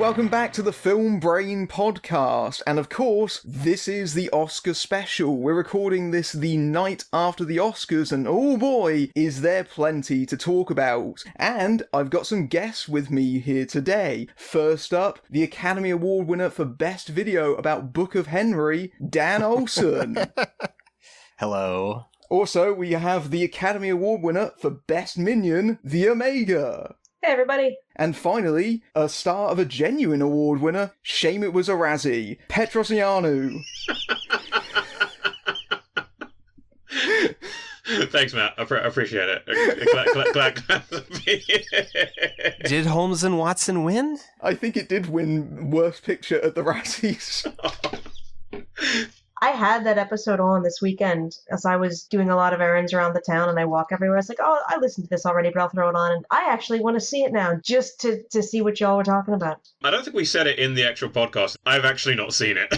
welcome back to the Film Brain podcast. And of course, this is the Oscar special. We're recording this the night after the Oscars, and oh boy, is there plenty to talk about. And I've got some guests with me here today. First up, the Academy Award winner for Best Video about Book of Henry, Dan Olsen. Hello. Also, we have the Academy Award winner for Best Minion, the Omega. Hey, everybody. And finally, a star of a genuine award winner, shame it was a Razzie, Petros Ianu. Thanks, Matt. I appreciate it. Glad. Did Holmes and Watson win? I think it did win Worst Picture at the Razzies. I had that episode on this weekend as I was doing a lot of errands around the town and I walk everywhere. I was like, oh, I listened to this already, but I'll throw it on. And I actually want to see it now just to see what y'all were talking about. I don't think we said it in the actual podcast. I've actually not seen it.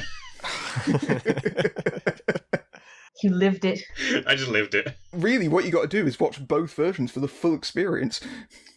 You lived it. I just lived it. Really, what you got to do is watch both versions for the full experience.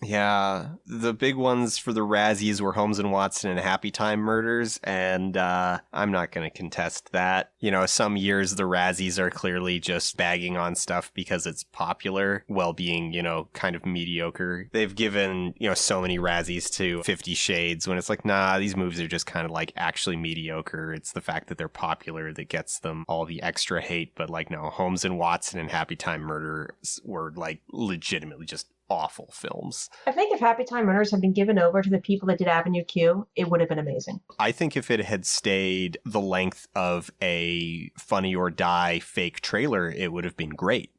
Yeah, the big ones for the Razzies were Holmes and Watson and Happy Time Murders, and I'm not going to contest that. You know, some years the Razzies are clearly just bagging on stuff because it's popular, while being, you know, kind of mediocre. They've given, you know, so many Razzies to 50 Shades when it's like, nah, these movies are just kind of like actually mediocre. It's the fact that they're popular that gets them all the extra hate, but like, no, Holmes and Watson and Happy Time Murders were like legitimately just awful films. I think if Happy Time Runners had been given over to the people that did Avenue Q, it would have been amazing. I think if it had stayed the length of a Funny or Die fake trailer, it would have been great.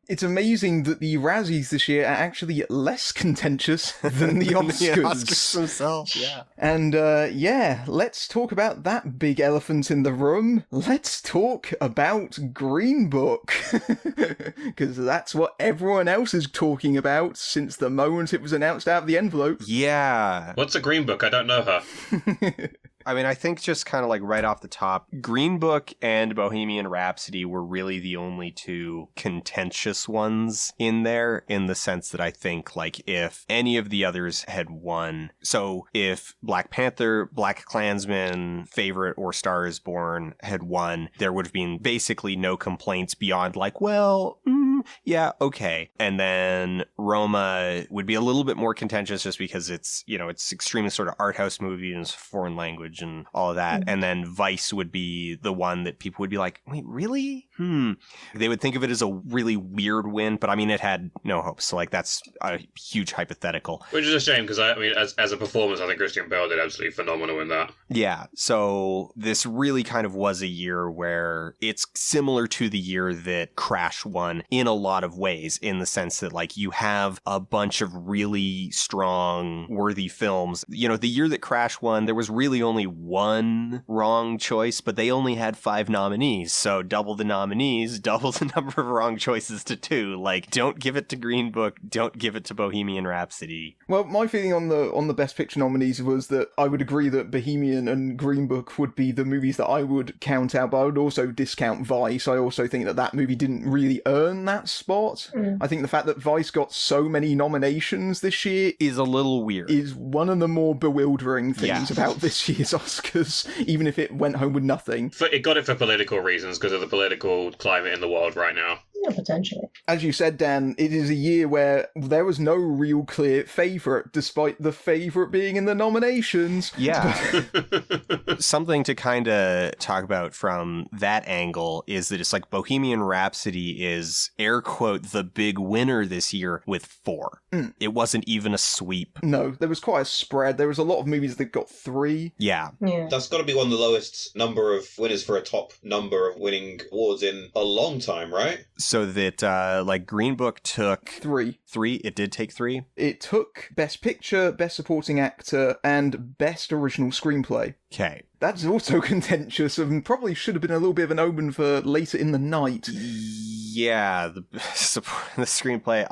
It's amazing that the Razzies this year are actually less contentious than the Oscars. The Oscars themselves, yeah. And yeah, let's talk about that big elephant in the room. Let's talk about Green Book. Because that's what everyone else is talking about since the moment it was announced out of the envelope. Yeah. What's a Green Book? I don't know her. I mean, I think just kind of like right off the top, Green Book and Bohemian Rhapsody were really the only two contentious ones in there, in the sense that I think like if any of the others had won, so if Black Panther, Black Klansman, Favorite, or Star is Born had won, there would have been basically no complaints beyond like, well, yeah, okay. And then Roma would be a little bit more contentious just because it's, you know, it's extremely sort of art house movie and it's foreign language and all of that. And then Vice would be the one that people would be like, wait, really? They would think of it as a really weird win, but I mean, it had no hope. So like, that's a huge hypothetical. Which is a shame because I mean, as a performance, I think Christian Bale did absolutely phenomenal in that. Yeah. So this really kind of was a year where it's similar to the year that Crash won in a lot of ways, in the sense that like you have a bunch of really strong, worthy films. You know, the year that Crash won, there was really only one wrong choice, but they only had 5 nominees. So double the nominees, double the number of wrong choices to 2. Like, don't give it to Green Book, don't give it to Bohemian Rhapsody. Well, my feeling on the Best Picture nominees was that I would agree that Bohemian and Green Book would be the movies that I would count out, but I would also discount Vice. I also think that movie didn't really earn that spot. I think the fact that Vice got so many nominations this year is a little weird. Is one of the more bewildering things about this year's Oscars, even if it went home with nothing. It got it for political reasons, because of the political climate in the world right now. Yeah, potentially. As you said, Dan, it is a year where there was no real clear favourite, despite the favourite being in the nominations. Yeah. Something to kind of talk about from that angle is that it's like Bohemian Rhapsody is, air quote, the big winner this year with 4. It wasn't even a sweep. No, there was quite a spread. There was a lot of movies that got 3. Yeah. That's got to be one of the lowest number of winners for a top number of winning awards in a long time, right? So that, like, Green Book took... 3. 3? It did take 3? It took Best Picture, Best Supporting Actor, and Best Original Screenplay. Okay. That's also contentious and probably should have been a little bit of an omen for later in the night. Yeah, the screenplay.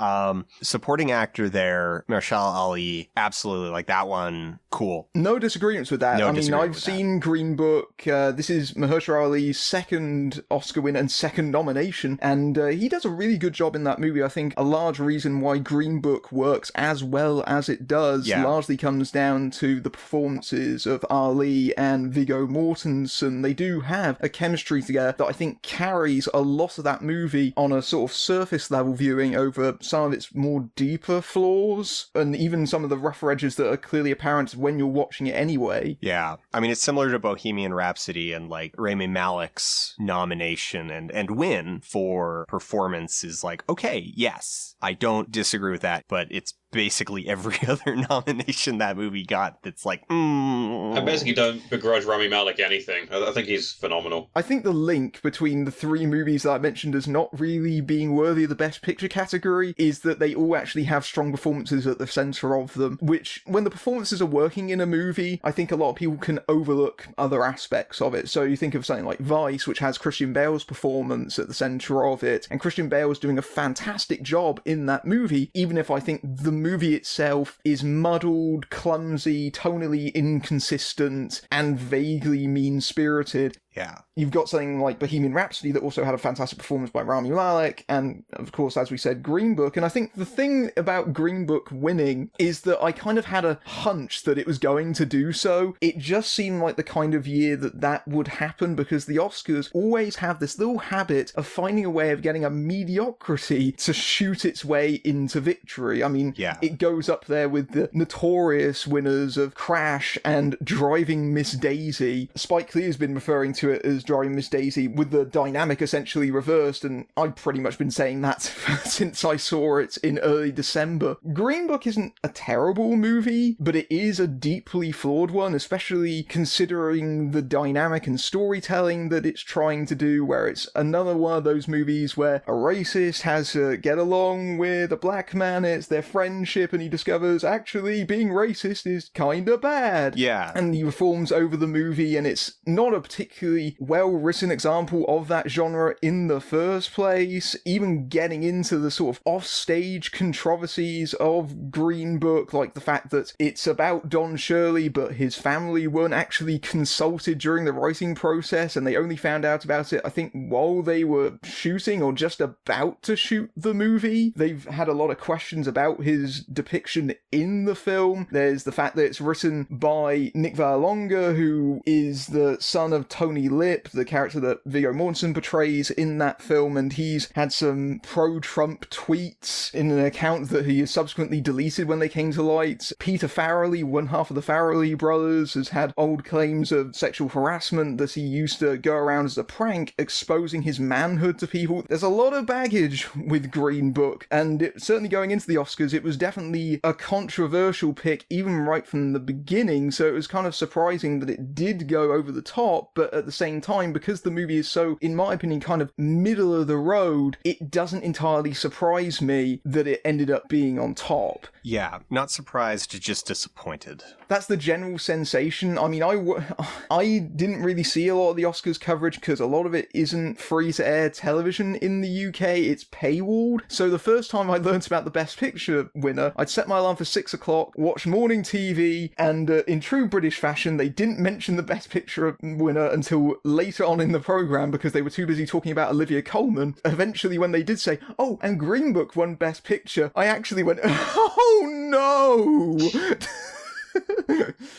Supporting actor there, Mahershala Ali, absolutely, like that one, cool. No disagreements with that. I've seen Green Book. This is Mahershala Ali's second Oscar win and second nomination, and he does a really good job in that movie. I think a large reason why Green Book works as well as it does largely comes down to the performances of Ali and Viggo Mortensen. They do have a chemistry together that I think carries a lot of that movie on a sort of surface level viewing over some of its more deeper flaws, and even some of the rougher edges that are clearly apparent when you're watching it anyway. Yeah. I mean, it's similar to Bohemian Rhapsody, and like Rami Malek's nomination and win for performance is like, okay, yes, I don't disagree with that, but it's basically every other nomination that movie got that's like, I basically don't begrudge Rami Malek anything. I think he's phenomenal. I think the link between the three movies that I mentioned as not really being worthy of the Best Picture category is that they all actually have strong performances at the centre of them, which, when the performances are working in a movie, I think a lot of people can overlook other aspects of it. So you think of something like Vice, which has Christian Bale's performance at the centre of it, and Christian Bale's doing a fantastic job in that movie, even if I think the movie itself is muddled, clumsy, tonally inconsistent, and vaguely mean-spirited. Yeah. You've got something like Bohemian Rhapsody that also had a fantastic performance by Rami Malek, and of course, as we said, Green Book. And I think the thing about Green Book winning is that I kind of had a hunch that it was going to do so. It just seemed like the kind of year that would happen, because the Oscars always have this little habit of finding a way of getting a mediocrity to shoot its way into victory. I mean, it goes up there with the notorious winners of Crash and Driving Miss Daisy. Spike Lee has been referring to it as Driving Miss Daisy with the dynamic essentially reversed, and I've pretty much been saying that since I saw it in early December. Green Book isn't a terrible movie, but it is a deeply flawed one, especially considering the dynamic and storytelling that it's trying to do, where it's another one of those movies where a racist has to get along with a black man, it's their friendship, and he discovers actually being racist is kinda bad. Yeah. And he reforms over the movie, and it's not a particularly well-written example of that genre in the first place. Even getting into the sort of off-stage controversies of Green Book, like the fact that it's about Don Shirley, but his family weren't actually consulted during the writing process, and they only found out about it, I think, while they were shooting or just about to shoot the movie. They've had a lot of questions about his depiction in the film. There's the fact that it's written by Nick Vallelonga, who is the son of Tony Lip, the character that Viggo Mortensen portrays in that film, and he's had some pro-Trump tweets in an account that he has subsequently deleted when they came to light. Peter Farrelly, one half of the Farrelly brothers, has had old claims of sexual harassment that he used to go around as a prank, exposing his manhood to people. There's a lot of baggage with Green Book, and certainly going into the Oscars, it was definitely a controversial pick, even right from the beginning, so it was kind of surprising that it did go over the top, but at the same time, because the movie is so, in my opinion, kind of middle of the road, it doesn't entirely surprise me that it ended up being on top. Yeah, not surprised, just disappointed. That's the general sensation. I mean, I didn't really see a lot of the Oscars coverage because a lot of it isn't free-to-air television in the UK, it's paywalled. So the first time I learnt about the Best Picture winner, I'd set my alarm for 6 o'clock, watch morning TV, and in true British fashion, they didn't mention the Best Picture winner until later on in the programme because they were too busy talking about Olivia Colman. Eventually, when they did say, oh, and Green Book won Best Picture, I actually went, oh no!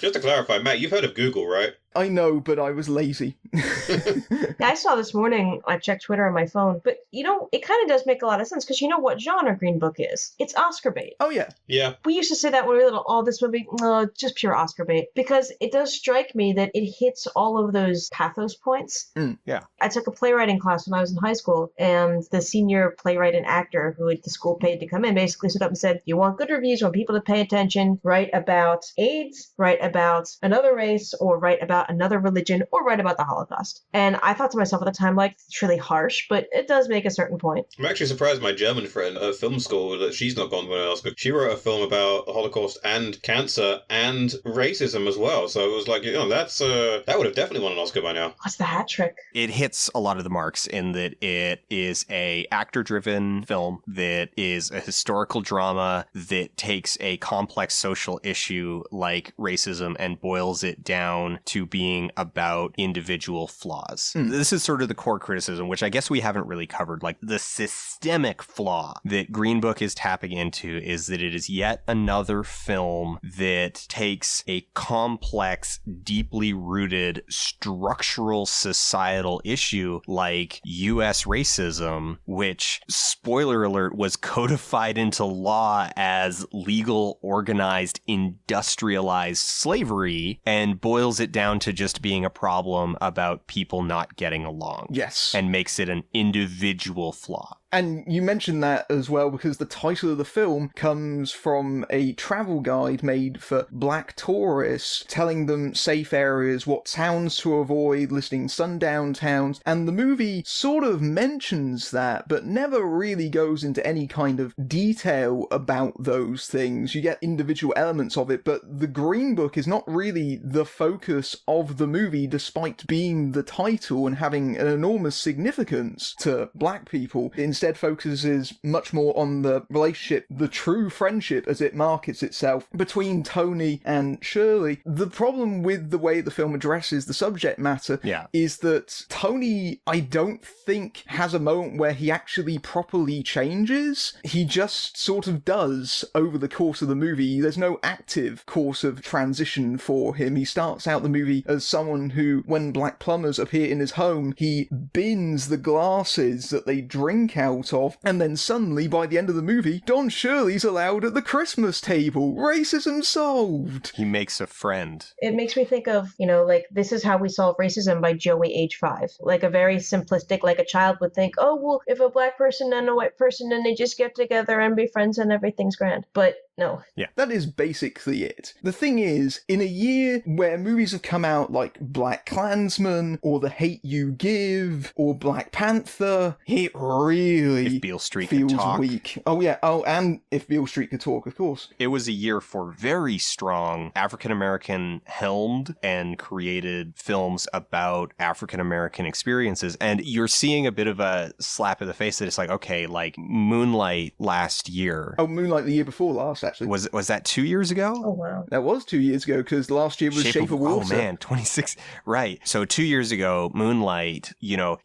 Just to clarify, Matt, you've heard of Google, right? I know, but I was lazy. Yeah, I saw this morning, I checked Twitter on my phone, but it kind of does make a lot of sense because you know what genre Green Book is? It's Oscar bait. Oh, yeah. Yeah. We used to say that when we were little, this movie, just pure Oscar bait. Because it does strike me that it hits all of those pathos points. Yeah. I took a playwriting class when I was in high school, and the senior playwright and actor who the school paid to come in basically stood up and said, you want good reviews, you want people to pay attention, write about AIDS, write about another race, or write about about another religion or write about the Holocaust. And I thought to myself at the time, like, it's really harsh, but it does make a certain point. I'm actually surprised my German friend at film school that she's not gone to an Oscar. She wrote a film about the Holocaust and cancer and racism as well. So it was like, that would have definitely won an Oscar by now. What's the hat trick? It hits a lot of the marks in that it is a actor-driven film that is a historical drama that takes a complex social issue like racism and boils it down to being about individual flaws. This is sort of the core criticism, which I guess we haven't really covered. Like, the systemic flaw that Green Book is tapping into is that it is yet another film that takes a complex, deeply rooted structural societal issue like U.S. racism, which, spoiler alert, was codified into law as legal, organized, industrialized slavery, and boils it down to just being a problem about people not getting along. Yes. And makes it an individual flaw. And you mentioned that as well because the title of the film comes from a travel guide made for black tourists, telling them safe areas, what towns to avoid, listing sundown towns, and the movie sort of mentions that, but never really goes into any kind of detail about those things. You get individual elements of it, but the Green Book is not really the focus of the movie, despite being the title and having an enormous significance to black people. Instead focuses much more on the relationship, the true friendship as it markets itself, between Tony and Shirley. The problem with the way the film addresses the subject matter is that Tony, I don't think, has a moment where he actually properly changes. He just sort of does over the course of the movie. There's no active course of transition for him. He starts out the movie as someone who, when black plumbers appear in his home, he bins the glasses that they drink out of, and then suddenly, by the end of the movie, Don Shirley's allowed at the Christmas table. Racism solved! He makes a friend. It makes me think of, like, This Is How We Solve Racism by Joey, age 5. Like, a very simplistic, like a child would think, oh, well, if a black person and a white person and they just get together and be friends and everything's grand. But no. Yeah. That is basically it. The thing is, in a year where movies have come out like Black Klansman, or The Hate You Give, or Black Panther, it really If Beale Street feels Could Talk. weak. Oh yeah, and If Beale Street Could Talk, of course. It was a year for very strong African-American helmed and created films about African-American experiences. And you're seeing a bit of a slap in the face that it's like, okay, like Moonlight last year. Oh, Moonlight the year before last, actually. Was that 2 years ago? Oh, wow. That was 2 years ago, because last year was Shape of Water. Oh, man, 26. Right. So 2 years ago, Moonlight,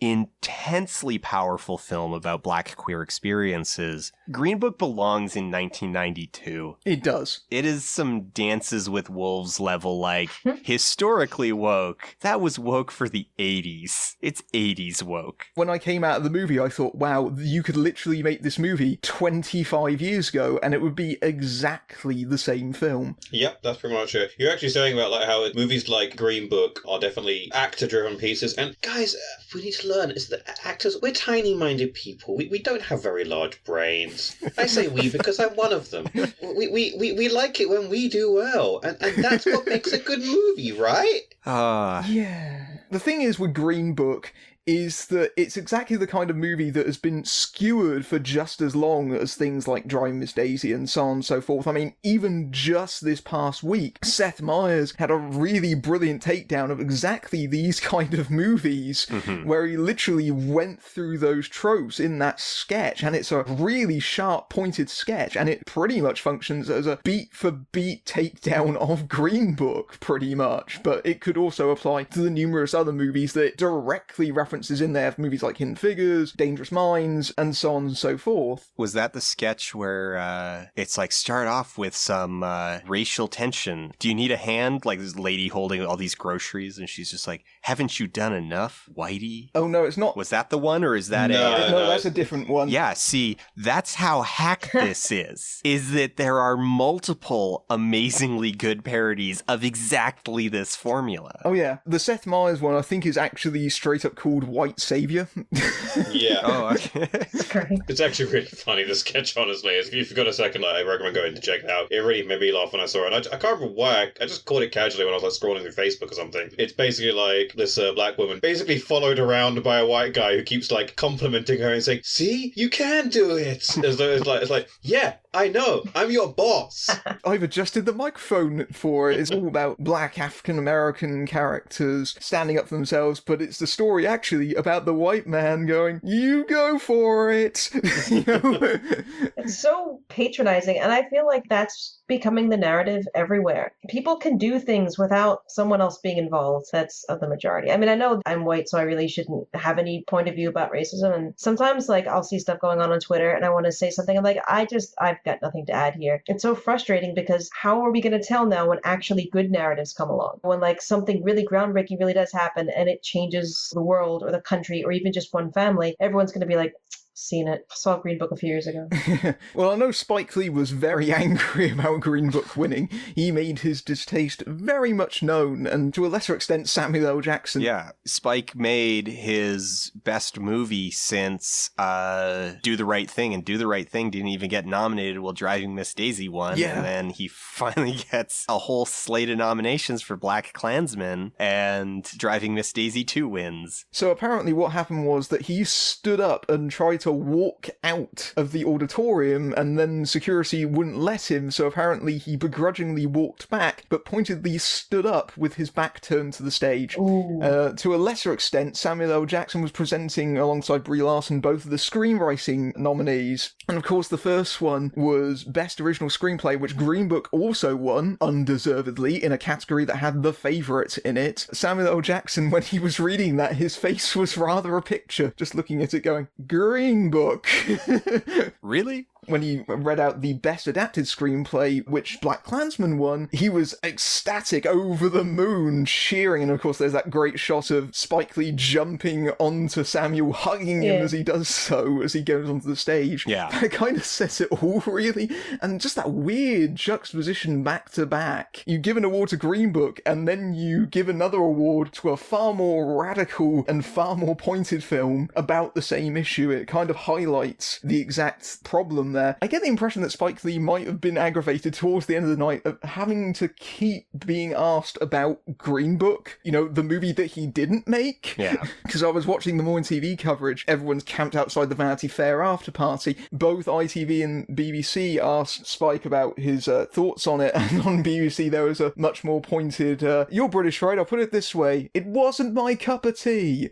intensely powerful film about black queer experiences. Green Book belongs in 1992. It does. It is some Dances with Wolves level, like, historically woke. That was woke for the 80s. It's 80s woke. When I came out of the movie, I thought, wow, you could literally make this movie 25 years ago, and it would be exactly the same film. Yep, that's pretty much it. You're actually saying about like how movies like Green Book are definitely actor-driven pieces, and guys, we need to learn is that actors, we're tiny-minded people. We don't have very large brains. I say we because I'm one of them. We like it when we do well, and that's what makes a good movie, right? Yeah. The thing is with Green Book is that it's exactly the kind of movie that has been skewered for just as long as things like Driving Miss Daisy and so on and so forth. I mean, even just this past week, Seth Meyers had a really brilliant takedown of exactly these kind of movies, where he literally went through those tropes in that sketch, and it's a really sharp, pointed sketch, and it pretty much functions as a beat-for-beat takedown of Green Book, pretty much, but it could also apply to the numerous other movies that directly reference in there, movies like Hidden Figures, Dangerous Minds, and so on and so forth. Was that the sketch where it's like start off with some racial tension? Do you need a hand? Like this lady holding all these groceries and she's just like, haven't you done enough, Whitey? Oh no, it's not. Was that the one or is that No, that's a different one. Yeah, see, that's how hack this is that there are multiple amazingly good parodies of exactly this formula. Oh yeah, the Seth Meyers one I think is actually straight up called white savior. Yeah. Oh, okay. It's great. It's actually really funny, the sketch, honestly. If you've got a second, I recommend going to check it out. It really made me laugh when I saw it. I can't remember why. I just caught it casually when I was like scrolling through Facebook or something. It's basically like this black woman basically followed around by a white guy who keeps like complimenting her and saying, "See, you can do it." As though it's like, yeah, I know, I'm your boss. I've adjusted the microphone for it. It's all about black African-American characters standing up for themselves, but it's the story actually about the white man going, "You go for it." You know? It's so patronizing, and I feel like that's becoming the narrative everywhere. People can do things without someone else being involved. That's of the majority. I mean, I know I'm white, so I really shouldn't have any point of view about racism. And sometimes, like, I'll see stuff going on Twitter, and I want to say something. I'm like, I've got nothing to add here. It's so frustrating because how are we going to tell now when actually good narratives come along? When, like, something really groundbreaking really does happen and it changes the world or the country or even just one family, everyone's going to be like, seen it. Saw Green Book a few years ago. Well, I know Spike Lee was very angry about Green Book winning. He made his distaste very much known, and to a lesser extent, Samuel L. Jackson. Yeah, Spike made his best movie since Do the Right Thing, and Do the Right Thing didn't even get nominated while Driving Miss Daisy won. Yeah. And then he finally gets a whole slate of nominations for Black Klansman, and Driving Miss Daisy 2 wins. So apparently what happened was that he stood up and tried to walk out of the auditorium, and then security wouldn't let him, so apparently he begrudgingly walked back, but pointedly stood up with his back turned to the stage. To a lesser extent, Samuel L. Jackson was presenting alongside Brie Larson both of the screenwriting nominees, and of course the first one was Best Original Screenplay, which Green Book also won, undeservedly, in a category that had The Favourite in it. Samuel L. Jackson, when he was reading that, his face was rather a picture, just looking at it going, Green Book. Really? When he read out the Best Adapted Screenplay, which Black Klansman won, he was ecstatic, over the moon, cheering, and of course there's that great shot of Spike Lee jumping onto Samuel, hugging him as he does so, as he goes onto the stage. Yeah. That kind of says it all, really, and just that weird juxtaposition back to back. You give an award to Green Book, and then you give another award to a far more radical and far more pointed film about the same issue. It kind of highlights the exact problem there. I get the impression that Spike Lee might have been aggravated towards the end of the night of having to keep being asked about Green Book, you know, the movie that he didn't make. Yeah. Because I was watching the morning TV coverage, everyone's camped outside the Vanity Fair after party. Both ITV and BBC asked Spike about his thoughts on it, and on BBC there was a much more pointed, "You're British, right? I'll put it this way. It wasn't my cup of tea."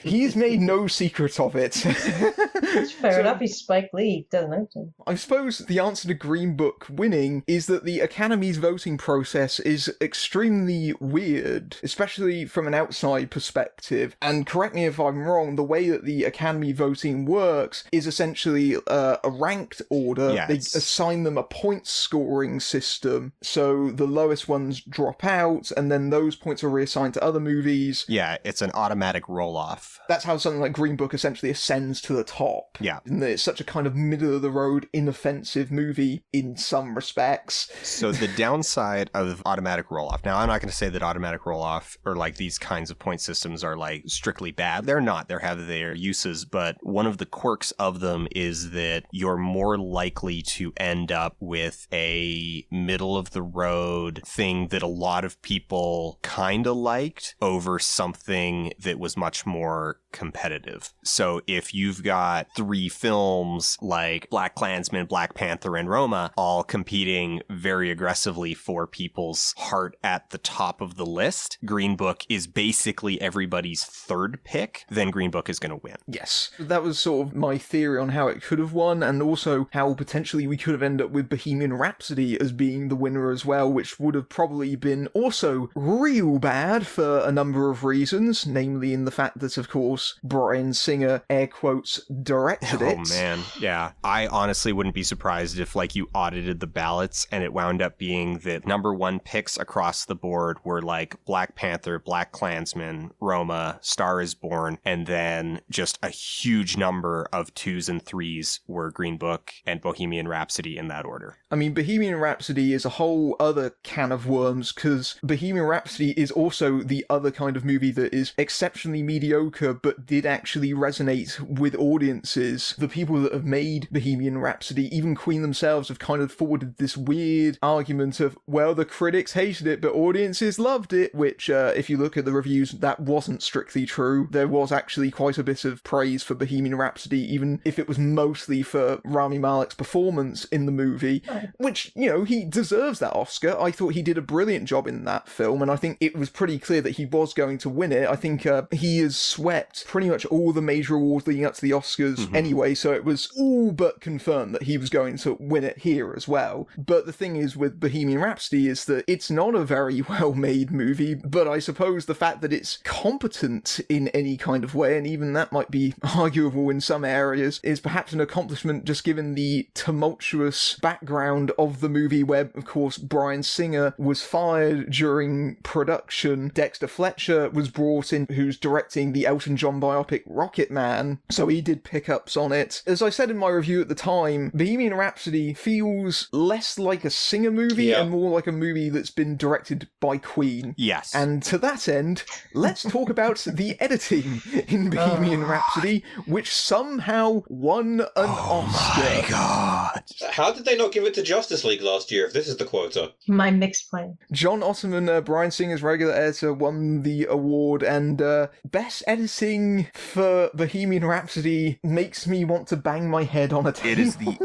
He's made no secret of it. It's fair enough, he's Spike Lee, doesn't it? I suppose the answer to Green Book winning is that the Academy's voting process is extremely weird, especially from an outside perspective. And correct me if I'm wrong, the way that the Academy voting works is essentially a ranked order. Yes. They assign them a point scoring system, so the lowest ones drop out, and then those points are reassigned to other movies. Yeah, it's an automatic roll-off. That's how something like Green Book essentially ascends to the top. Yeah. And it's such a kind of middle-of-the-road, inoffensive movie in some respects. So the downside of automatic roll-off, now I'm not going to say that automatic roll-off or like these kinds of point systems are like strictly bad. They're not. They have their uses, but one of the quirks of them is that you're more likely to end up with a middle-of-the-road thing that a lot of people kind of liked over something that was much more competitive. So if you've got three films like Black Klansman, Black Panther, and Roma all competing very aggressively for people's heart at the top of the list, Green Book is basically everybody's third pick, then Green Book is going to win. Yes. That was sort of my theory on how it could have won, and also how potentially we could have ended up with Bohemian Rhapsody as being the winner as well, which would have probably been also real bad for a number of reasons, namely in the fact that, of course, Bryan Singer, air quotes, directed it. Oh, man. Yeah. I honestly wouldn't be surprised if like you audited the ballots and it wound up being that number one picks across the board were like Black Panther, Black Klansman, Roma, Star is Born, and then just a huge number of 2s and 3s were Green Book and Bohemian Rhapsody in that order. I mean, Bohemian Rhapsody is a whole other can of worms, because Bohemian Rhapsody is also the other kind of movie that is exceptionally mediocre, but did actually resonate with audiences. The people that have made Bohemian Rhapsody, even Queen themselves, have kind of forwarded this weird argument of, well, the critics hated it, but audiences loved it, which, if you look at the reviews, that wasn't strictly true. There was actually quite a bit of praise for Bohemian Rhapsody, even if it was mostly for Rami Malek's performance in the movie, which, you know, he deserves that Oscar. I thought he did a brilliant job in that film, and I think it was pretty clear that he was going to win it. I think he has swept pretty much all the major awards leading up to the Oscars anyway, so it was all but confirmed that he was going to win it here as well. But the thing is with Bohemian Rhapsody is that it's not a very well-made movie, but I suppose the fact that it's competent in any kind of way, and even that might be arguable in some areas, is perhaps an accomplishment just given the tumultuous background of the movie where, of course, Bryan Singer was fired during production. Dexter Fletcher was brought in, who's directing the Elton John biopic Rocket Man, so he did pickups on it. As I said in my review at the time, Bohemian Rhapsody feels less like a Singer movie and more like a movie that's been directed by Queen. Yes. And to that end, let's talk about the editing in Bohemian Rhapsody, which somehow won an Oscar. My God. How did they not give it to Justice League last year, if this is the quota? My mixed play. John Ottoman, Bryan Singer's regular editor, won the award, and best editing for Bohemian Rhapsody makes me want to bang my head on a table. It is the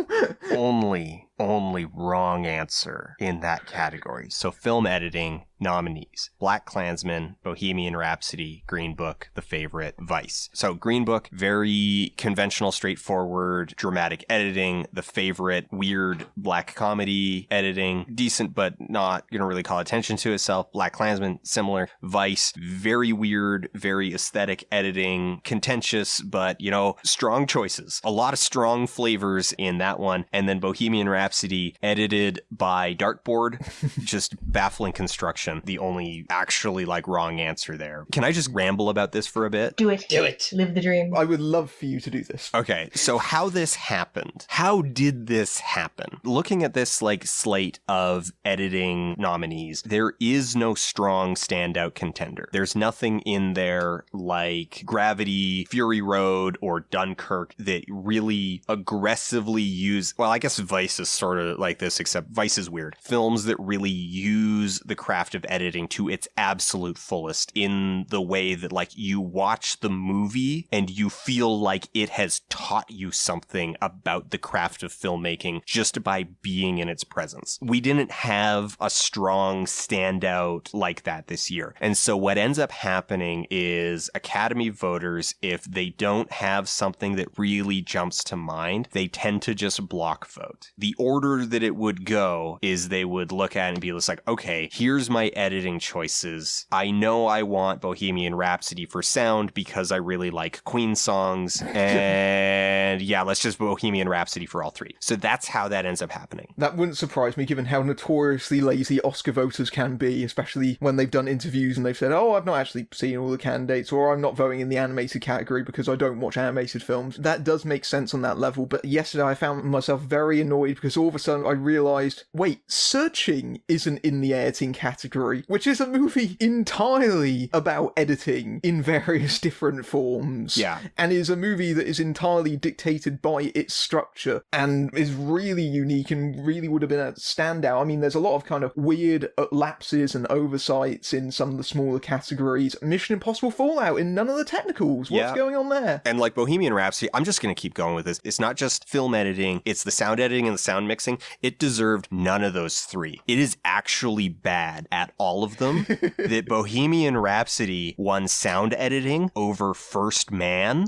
only wrong answer in that category. So film editing, nominees: Black Klansman, Bohemian Rhapsody, Green Book, The Favorite, Vice. So Green Book, very conventional, straightforward, dramatic editing. The Favorite, weird black comedy editing, decent but not gonna really call attention to itself. Black Klansman, similar. Vice, very weird, very aesthetic editing, contentious, but, you know, strong choices. A lot of strong flavors in that one. And then Bohemian Rhapsody, edited by Dartboard, just baffling construction. The only actually like wrong answer there. Can I just ramble about this for a bit? Do it. Do it. Live the dream. I would love for you to do this. Okay, so how this happened. How did this happen? Looking at this like slate of editing nominees, there is no strong standout contender. There's nothing in there like Gravity, Fury Road, or Dunkirk that really aggressively use, well, I guess Vice is sort of like this, except Vice is weird. Films that really use the craft of editing to its absolute fullest in the way that like you watch the movie and you feel like it has taught you something about the craft of filmmaking just by being in its presence. We didn't have a strong standout like that this year. And so what ends up happening is Academy voters, if they don't have something that really jumps to mind, they tend to just block vote. The order that it would go is they would look at it and be just like, okay, here's my editing choices. I know I want Bohemian Rhapsody for sound because I really like Queen songs. And yeah, let's just Bohemian Rhapsody for all three. So that's how that ends up happening. That wouldn't surprise me given how notoriously lazy Oscar voters can be, especially when they've done interviews and they've said, oh, I've not actually seen all the candidates, or I'm not voting in the animated category because I don't watch animated films. That does make sense on that level, but yesterday I found myself very annoyed because all of a sudden I realised, wait, Searching isn't in the editing category, which is a movie entirely about editing in various different forms. Yeah. And is a movie that is entirely dictated by its structure and is really unique and really would have been a standout. I mean, there's a lot of kind of weird lapses and oversights in some of the smaller categories. Mission Impossible Fallout in none of the technicals. What's going on there? And like Bohemian Rhapsody, I'm just going to keep going with this. It's not just film editing, it's the sound editing and the sound mixing, it deserved none of those three. It is actually bad at all of them. That Bohemian Rhapsody won sound editing over First Man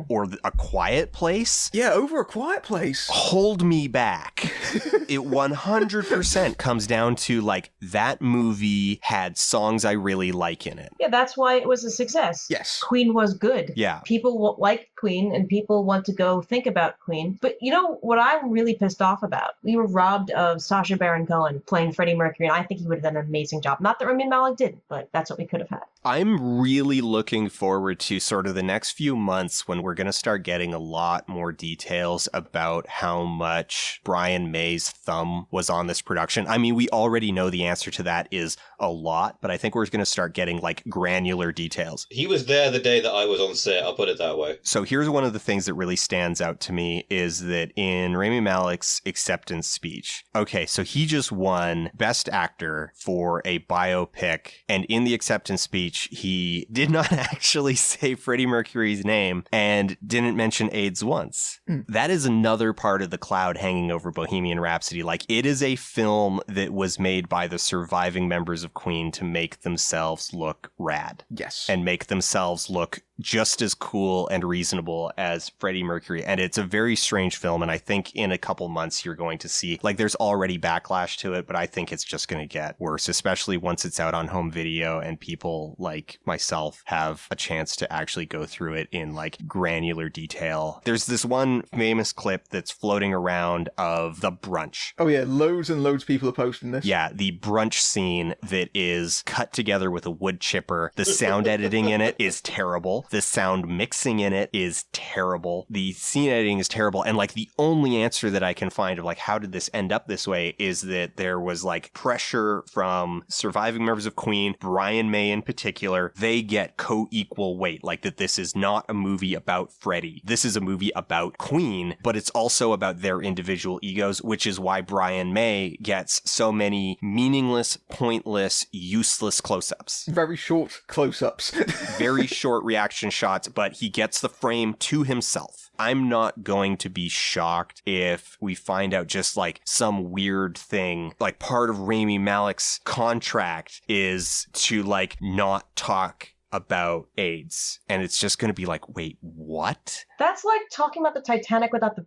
or A Quiet Place. Yeah, over A Quiet Place. Hold me back. It 100% comes down to, like, that movie had songs I really like in it. Yeah, that's why it was a success. Yes. Queen was good. Yeah. People like Queen, and people want to go think about Queen. But you know what I'm really pissed off about? We were robbed of Sacha Baron Cohen playing Freddie Mercury, and I think he would have done an amazing job. Not that Rami Malek did, but that's what we could have had. I'm really looking forward to sort of the next few months when we're going to start getting a lot more details about how much Brian May's thumb was on this production. I mean, we already know the answer to that is a lot, but I think we're going to start getting like granular details. He was there the day that I was on set, I'll put it that way. So here's one of the things that really stands out to me is that in Rami Malek's acceptance speech, okay, so he just won Best Actor for a biopic, and in the acceptance speech, he did not actually say Freddie Mercury's name and didn't mention AIDS once. That is another part of the cloud hanging over Bohemian Rhapsody. Like, it is a film that was made by the surviving members of Queen to make themselves look rad. Yes. And make themselves look just as cool and reasonable as Freddie Mercury. And it's a very strange film. And I think in a couple months, you're going to see, like, there's already backlash to it, but I think it's just going to get worse, especially once it's out on home video and people like myself have a chance to actually go through it in like granular detail. There's this one famous clip that's floating around of the brunch. Oh yeah, loads and loads of people are posting this. Yeah, the brunch scene that is cut together with a wood chipper. The sound editing in it is terrible. The sound mixing in it is terrible. The scene editing is terrible. And like the only answer that I can find of like how did this end up this way is that there was like pressure from surviving members of Queen, Brian May in particular. They get co-equal weight. Like that this is not a movie about Freddie. This is a movie about Queen, but it's also about their individual egos, which is why Brian May gets so many meaningless, pointless, useless close-ups. Very short close-ups. Very short reaction shots, but he gets the frame to himself. I'm not going to be shocked if we find out just like some weird thing, like part of Rami Malek's contract is to like not talk about AIDS. And it's just going to be like, wait, what? That's like talking about the Titanic without the...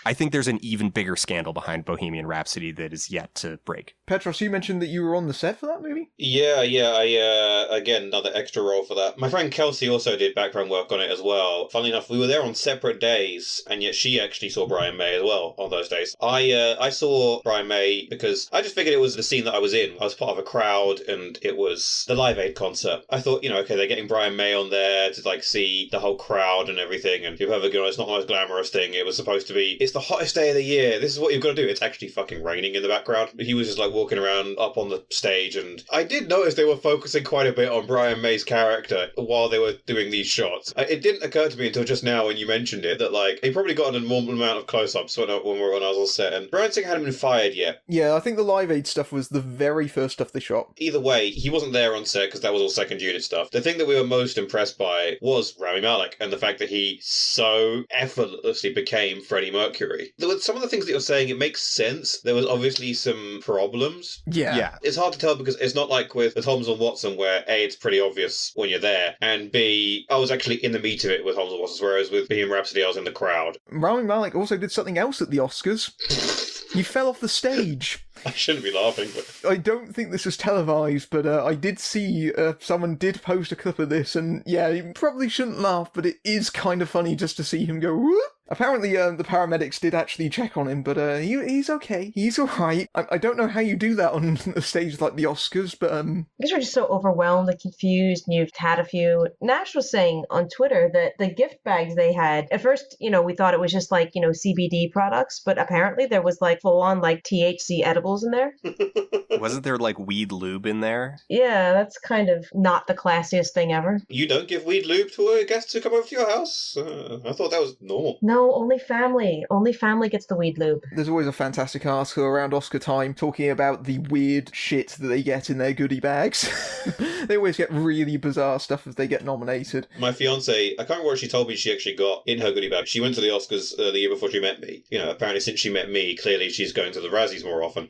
I think there's an even bigger scandal behind Bohemian Rhapsody that is yet to break. Petros, you mentioned that you were on the set for that movie? Yeah, I, again, another extra role for that. My friend Kelsey also did background work on it as well. Funnily enough, we were there on separate days, and yet she actually saw Brian May as well on those days. I saw Brian May because I just figured it was the scene that I was in. I was part of a crowd, and it was the Live Aid concert. I thought, you know, okay, they're getting Brian May on there to like see the whole crowd and everything, and you've ever gone, it's not the most glamorous thing. It was supposed to be, it's the hottest day of the year. This is what you've got to do. It's actually fucking raining in the background. He was just like walking around up on the stage, and I did notice they were focusing quite a bit on Brian May's character while they were doing these shots. It didn't occur to me until just now when you mentioned it that like he probably got an enormous amount of close-ups when I was on set, and Brian Singer hadn't been fired yet. Yeah, I think the Live Aid stuff was the very first stuff they shot. Either way, he wasn't there on set because that was all second unit stuff. The thing that we were most impressed by was Rami Malek and the fact that he so effortlessly became Freddie Mercury. There were some of the things that you're saying, it makes sense. There was obviously some problems. Yeah. It's hard to tell because it's not like with Holmes and Watson where A, it's pretty obvious when you're there, and B, I was actually in the meat of it with Holmes and Watson, whereas with Bohemian Rhapsody I was in the crowd. Rami Malek also did something else at the Oscars. He fell off the stage. I shouldn't be laughing, but... I don't think this was televised, but I did see someone did post a clip of this, and yeah, you probably shouldn't laugh, but it is kind of funny just to see him go, whoop. Apparently, the paramedics did actually check on him, but he's okay. He's alright. I don't know how you do that on a stage like the Oscars, but Because we're just so overwhelmed and confused, and you've had a few. Nash was saying on Twitter that the gift bags they had, at first, you know, we thought it was just like, you know, CBD products, but apparently there was like full-on like THC edibles in there. Wasn't there like weed lube in there? Yeah, that's kind of not the classiest thing ever. You don't give weed lube to a guest to come over to your house? I thought that was normal. No, No, only family. Only family gets the weed lube. There's always a fantastic article around Oscar time talking about the weird shit that they get in their goodie bags. They always get really bizarre stuff if they get nominated. My fiance, I can't remember what she told me she actually got in her goodie bag. She went to the Oscars the year before she met me. You know, apparently since she met me, clearly she's going to the Razzies more often.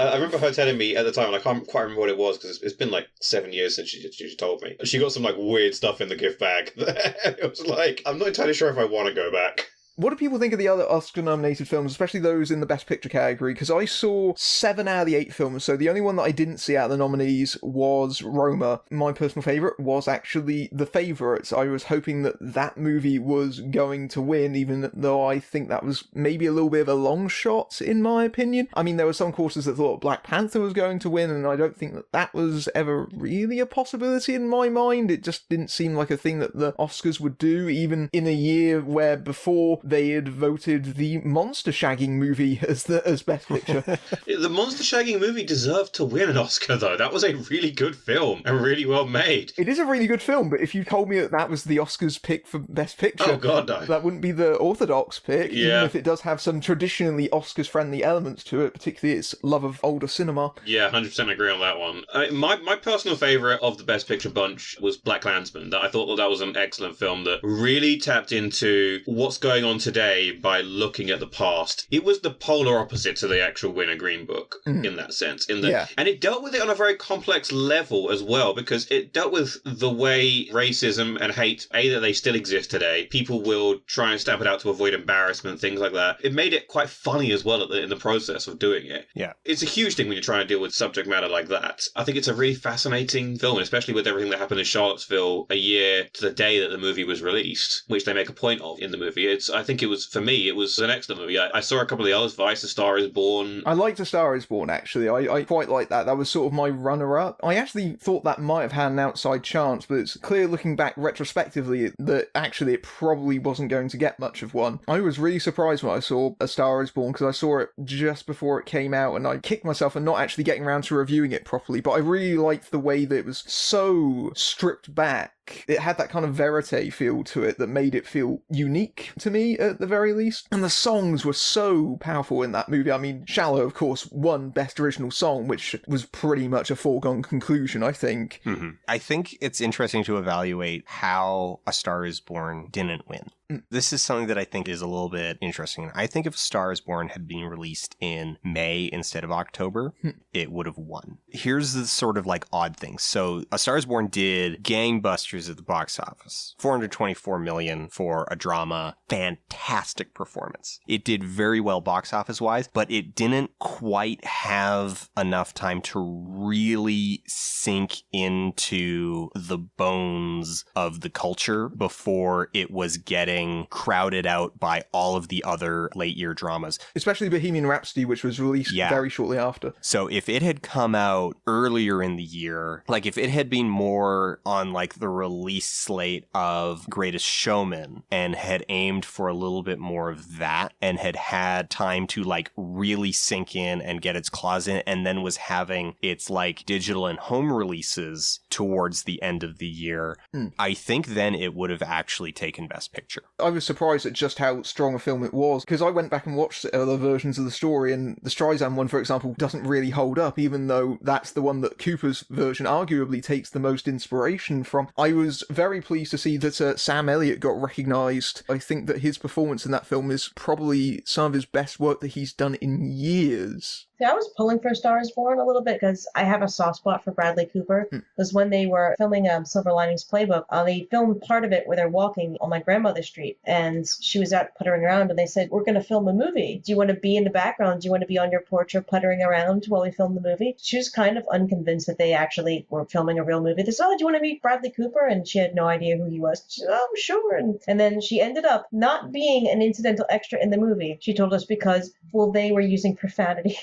I remember her telling me at the time, and I can't quite remember what it was because it's been like 7 years since she told me. She got some like weird stuff in the gift bag. It was like, I'm not entirely sure if I want to go back. What do people think of the other Oscar-nominated films, especially those in the Best Picture category? Because I saw 7 out of the 8 films, so the only one that I didn't see out of the nominees was Roma. My personal favourite was actually The Favourite. I was hoping that that movie was going to win, even though I think that was maybe a little bit of a long shot, in my opinion. I mean, there were some quarters that thought Black Panther was going to win, and I don't think that that was ever really a possibility in my mind. It just didn't seem like a thing that the Oscars would do, even in a year where before they had voted the monster shagging movie as Best Picture. The monster shagging movie deserved to win an Oscar, though. That was a really good film and really well made. It is a really good film, but if you told me that that was the Oscars pick for Best Picture, oh god, no, that wouldn't be the orthodox pick, even if it does have some traditionally Oscars-friendly elements to it, particularly its love of older cinema. Yeah, 100% agree on that one. My personal favourite of the Best Picture bunch was Black Klansman. I thought that was an excellent film that really tapped into what's going on today by looking at the past. It was the polar opposite to the actual winner Green Book in that sense. And it dealt with it on a very complex level as well, because it dealt with the way racism and hate, that they still exist today. People will try and stamp it out to avoid embarrassment, things like that. It made it quite funny as well in the process of doing it. Yeah. It's a huge thing when you're trying to deal with subject matter like that. I think it's a really fascinating film, especially with everything that happened in Charlottesville a year to the day that the movie was released, which they make a point of in the movie. I think it was, for me, it was an excellent movie. I saw a couple of the others, Vice, A Star Is Born. I liked A Star Is Born, actually. I quite liked that. That was sort of my runner-up. I actually thought that might have had an outside chance, but it's clear looking back retrospectively that actually it probably wasn't going to get much of one. I was really surprised when I saw A Star Is Born, because I saw it just before it came out, and I kicked myself for not actually getting around to reviewing it properly, but I really liked the way that it was so stripped back. It had that kind of verite feel to it that made it feel unique to me, at the very least. And the songs were so powerful in that movie. I mean, Shallow, of course, won Best Original Song, which was pretty much a foregone conclusion, I think. Mm-hmm. I think it's interesting to evaluate how A Star Is Born didn't win. This is something that I think is a little bit interesting. I think if A Star Is Born had been released in May instead of October, it would have won. Here's the sort of like odd thing. So A Star Is Born did gangbusters at the box office. $424 million for a drama. Fantastic performance. It did very well box office wise, but it didn't quite have enough time to really sink into the bones of the culture before it was getting crowded out by all of the other late year dramas. Especially Bohemian Rhapsody, which was released very shortly after. So if it had come out earlier in the year, like if it had been more on like the release slate of Greatest Showman and had aimed for a little bit more of that and had had time to like really sink in and get its claws in, and then was having its like digital and home releases towards the end of the year, I think then it would have actually taken Best Picture. I was surprised at just how strong a film it was, because I went back and watched other versions of the story, and the Streisand one, for example, doesn't really hold up, even though that's the one that Cooper's version arguably takes the most inspiration from. I was very pleased to see that Sam Elliott got recognised. I think that his performance in that film is probably some of his best work that he's done in years. See, I was pulling for A Star Is Born a little bit because I have a soft spot for Bradley Cooper. Because when they were filming Silver Linings Playbook, they filmed part of it where they're walking on my grandmother's street, and she was out puttering around, and they said, "We're going to film a movie. Do you want to be in the background? Do you want to be on your porch or puttering around while we film the movie?" She was kind of unconvinced that they actually were filming a real movie. They said, "Oh, do you want to meet Bradley Cooper?" And she had no idea who he was. She said, "Oh, sure." And then she ended up not being an incidental extra in the movie. She told us because, well, they were using profanity.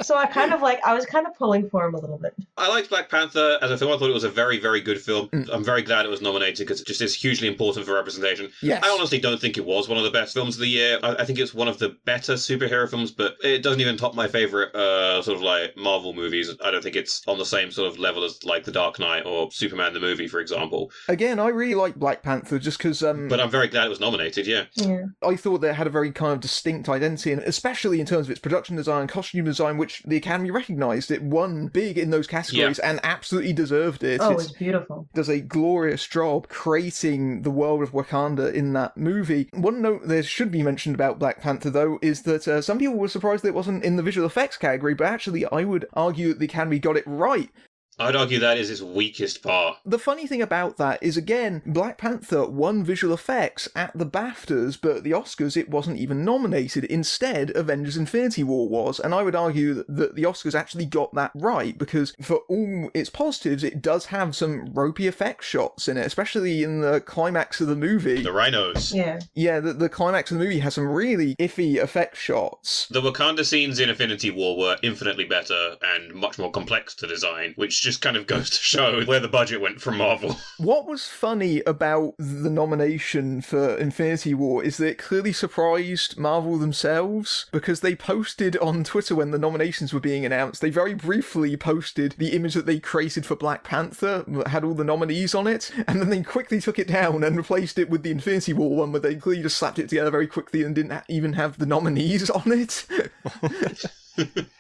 So I was kind of pulling for him a little bit. I liked Black Panther as a film. I thought it was a very, very good film. I'm very glad it was nominated because it just is hugely important for representation. Yes. I honestly don't think it was one of the best films of the year. I think it's one of the better superhero films, but it doesn't even top my favorite sort of like Marvel movies. I don't think it's on the same sort of level as like The Dark Knight or Superman the movie, for example. Again, I really like Black Panther just because... But I'm very glad it was nominated, yeah. I thought that it had a very kind of distinct identity, and especially in terms of its production design, costume design, which the Academy recognised. It won big in those categories and absolutely deserved it. Oh, it's beautiful. Does a glorious job creating the world of Wakanda in that movie. One note that should be mentioned about Black Panther, though, is that some people were surprised that it wasn't in the visual effects category, but actually I would argue that the Academy got it right. I'd argue that is its weakest part. The funny thing about that is, again, Black Panther won visual effects at the BAFTAs, but at the Oscars it wasn't even nominated. Instead, Avengers Infinity War was, and I would argue that the Oscars actually got that right, because for all its positives, it does have some ropey effect shots in it, especially in the climax of the movie. The rhinos. Yeah. Yeah, the climax of the movie has some really iffy effect shots. The Wakanda scenes in Infinity War were infinitely better and much more complex to design, which just kind of goes to show where the budget went from Marvel. What was funny about the nomination for Infinity War is that it clearly surprised Marvel themselves, because they posted on Twitter when the nominations were being announced, they very briefly posted the image that they created for Black Panther that had all the nominees on it, and then they quickly took it down and replaced it with the Infinity War one, where they clearly just slapped it together very quickly and didn't even have the nominees on it.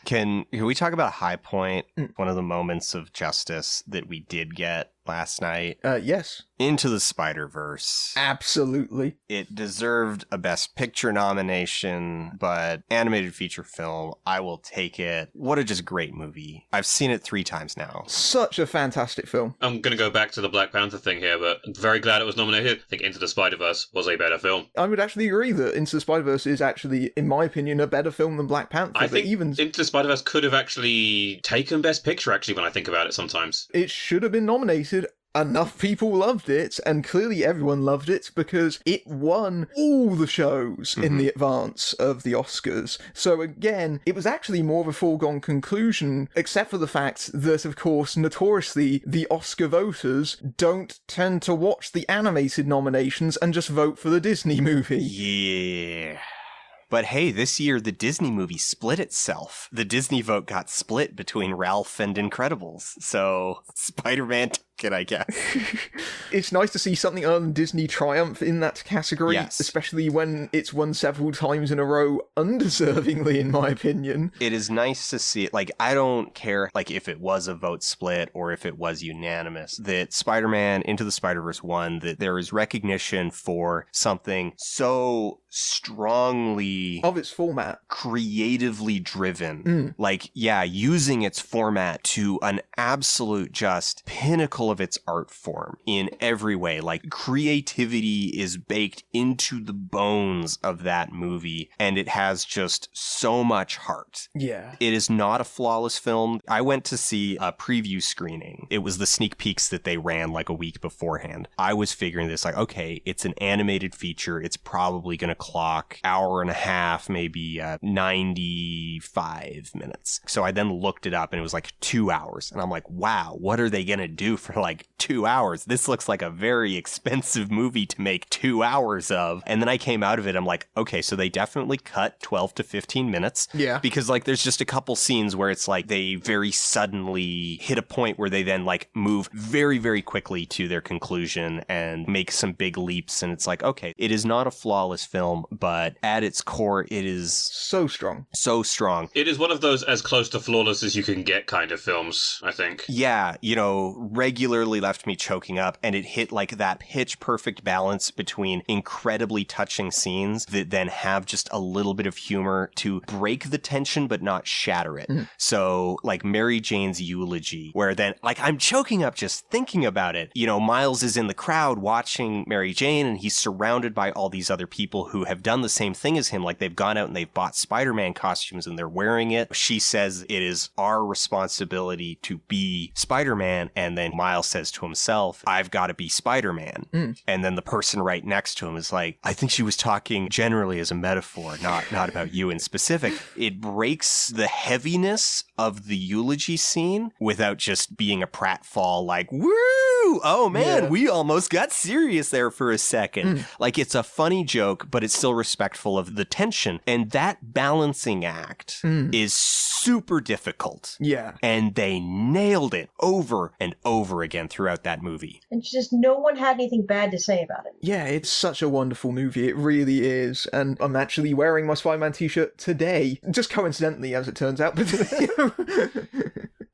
Can we talk about High Point? One of the moments of justice that we did get last night. Yes. Into the Spider-Verse. Absolutely. It deserved a Best Picture nomination, but animated feature film, I will take it. What a just great movie. I've seen it 3 times now. Such a fantastic film. I'm going to go back to the Black Panther thing here, but I'm very glad it was nominated. I think Into the Spider-Verse was a better film. I would actually agree that Into the Spider-Verse is actually, in my opinion, a better film than Black Panther. I think even Into the Spider-Verse could have actually taken Best Picture, actually, when I think about it sometimes. it should have been nominated. Enough people loved it, and clearly everyone loved it, because it won all the shows in the advance of the Oscars. So again, it was actually more of a foregone conclusion, except for the fact that, of course, notoriously, the Oscar voters don't tend to watch the animated nominations and just vote for the Disney movie. Yeah. But hey, this year the Disney movie split itself. The Disney vote got split between Ralph and Incredibles. So Spider-Man took it, I guess. It's nice to see something other than Disney triumph in that category, Yes. especially when it's won several times in a row, undeservingly, in my opinion. It is nice to see it. Like, I don't care, like, if it was a vote split or if it was unanimous, that Spider-Man Into the Spider-Verse won, that there is recognition for something so strongly Of its format. creatively driven. Like, yeah, using its format to an absolute just pinnacle of its art form in every way. Like, creativity is baked into the bones of that movie, and it has just so much heart. Yeah. It is not a flawless film. I went to see a preview screening. It was the sneak peeks that they ran like a week beforehand. I was figuring this like, okay, it's an animated feature. It's probably going to clock hour and a half, maybe 95 minutes. So I then looked it up and it was like 2 hours. And I'm like, wow, what are they going to do for like 2 hours? This looks like a very expensive movie to make 2 hours of. And then I came out of it. I'm like, okay, so they definitely cut 12 to 15 minutes. Yeah. Because like there's just a couple scenes where it's like they very suddenly hit a point where they then like move very, very quickly to their conclusion and make some big leaps. And it's like, okay, it is not a flawless film, but at its core, it is So strong. so strong. It is one of those as close to flawless as you can get kind of films, I think. Yeah, you know, regularly left me choking up, and it hit like that pitch perfect balance between incredibly touching scenes that then have just a little bit of humor to break the tension but not shatter it. So like Mary Jane's eulogy, where then like I'm choking up just thinking about it. You know, Miles is in the crowd watching Mary Jane, and he's surrounded by all these other people who have done the same thing as him. Like they've gone out and they've bought Spider-Man costumes and they're wearing it. She says it is our responsibility to be Spider-Man, and then Miles Miles says to himself, I've got to be Spider-Man. And then the person right next to him is like, I think she was talking generally as a metaphor, not about you in specific. It breaks the heaviness of the eulogy scene without just being a pratfall like, woo! Oh man, we almost got serious there for a second. Like, it's a funny joke, but it's still respectful of the tension. And that balancing act is super difficult. Yeah. And they nailed it over and over again throughout that movie. And just no one had anything bad to say about it. Yeah, it's such a wonderful movie. It really is. And I'm actually wearing my Spider-Man t-shirt today. Just coincidentally, as it turns out.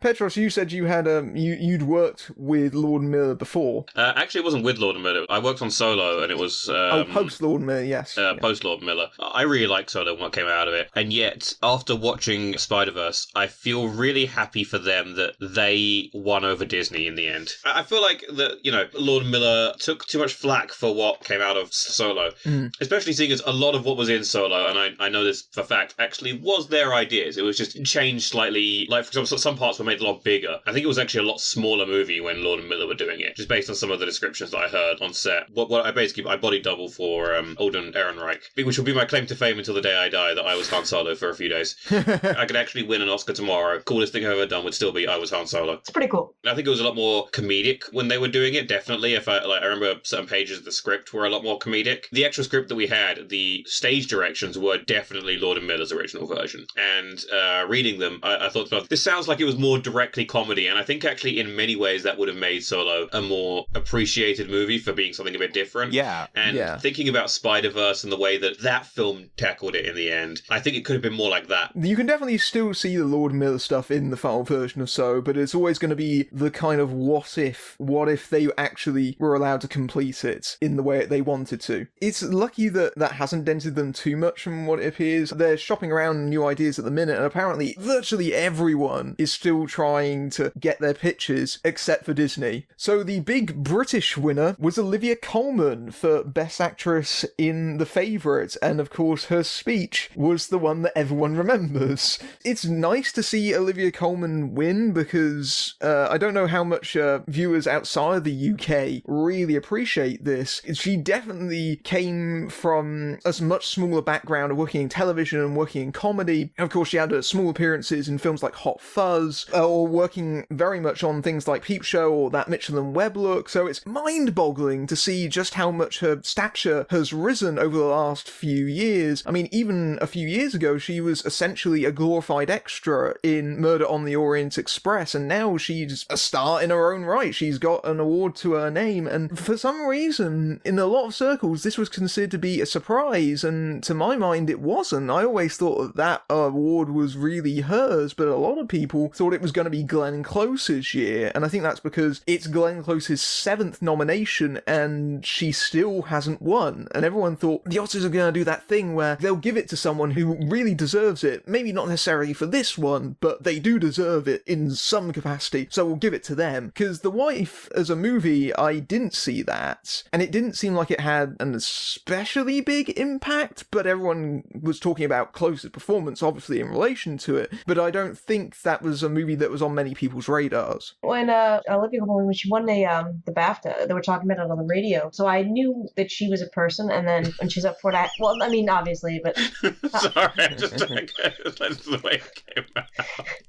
Petros, you said you had you'd worked with Lord and Miller before. Actually, it wasn't with Lord and Miller. I worked on Solo, and it was post Lord and Miller, yes. Post Lord and Miller. I really liked Solo and what came out of it, and yet after watching Spider-Verse, I feel really happy for them that they won over Disney in the end. I feel like that Lord and Miller took too much flack for what came out of Solo, especially seeing as a lot of what was in Solo, and I know this for fact, actually was their ideas. It was just changed slightly. Like, for example, some parts were made a lot bigger. I think it was actually a lot smaller movie when Lord and Miller were doing it, just based on some of the descriptions that I heard on set. What I body double for Alden Ehrenreich, which will be my claim to fame until the day I die, that I was Han Solo for a few days. I could actually win an Oscar tomorrow. Coolest thing I've ever done would still be I was Han Solo. It's pretty cool. I think it was a lot more comedic when they were doing it, definitely. I remember certain pages of the script were a lot more comedic. The actual script that we had, the stage directions were definitely Lord and Miller's original version. And reading them, I thought, this sounds like it was more directly comedy, and I think actually in many ways that would have made Solo a more appreciated movie for being something a bit different. Yeah. And thinking about Spider-Verse and the way that film tackled it in the end, I think it could have been more like that. You can definitely still see the Lord and Miller stuff in the final version of So, but it's always going to be the kind of what if they actually were allowed to complete it in the way they wanted to. It's lucky that hasn't dented them too much from what it appears. They're shopping around new ideas at the minute, and apparently virtually everyone is still trying to get their pitches, except for Disney. So the big British winner was Olivia Colman for Best Actress in The Favourite, and of course her speech was the one that everyone remembers. It's nice to see Olivia Colman win, because I don't know how much viewers outside of the UK really appreciate this. She definitely came from a much smaller background of working in television and working in comedy. Of course, she had small appearances in films like Hot Fuzz, or working very much on things like Peep Show or That Mitchell and Webb look, so it's mind-boggling to see just how much her stature has risen over the last few years. I mean, even a few years ago, she was essentially a glorified extra in Murder on the Orient Express, and now she's a star in her own right. She's got an award to her name, and for some reason, in a lot of circles, this was considered to be a surprise, and to my mind, it wasn't. I always thought that award was really hers, but a lot of people thought it was going to be Glenn Close's year, and I think that's because it's Glenn Close's 7th nomination, and she still hasn't won, and everyone thought the Oscars are going to do that thing where they'll give it to someone who really deserves it, maybe not necessarily for this one, but they do deserve it in some capacity, so we'll give it to them. Because The Wife, as a movie, I didn't see that, and it didn't seem like it had an especially big impact, but everyone was talking about Close's performance, obviously, in relation to it, but I don't think that was a movie that was on many people's radars. When Olivia Colman, when she won the BAFTA, they were talking about it on the radio, so I knew that she was a person, and then when she's up for that, well, I mean, obviously, but... Sorry, that's the way it came out.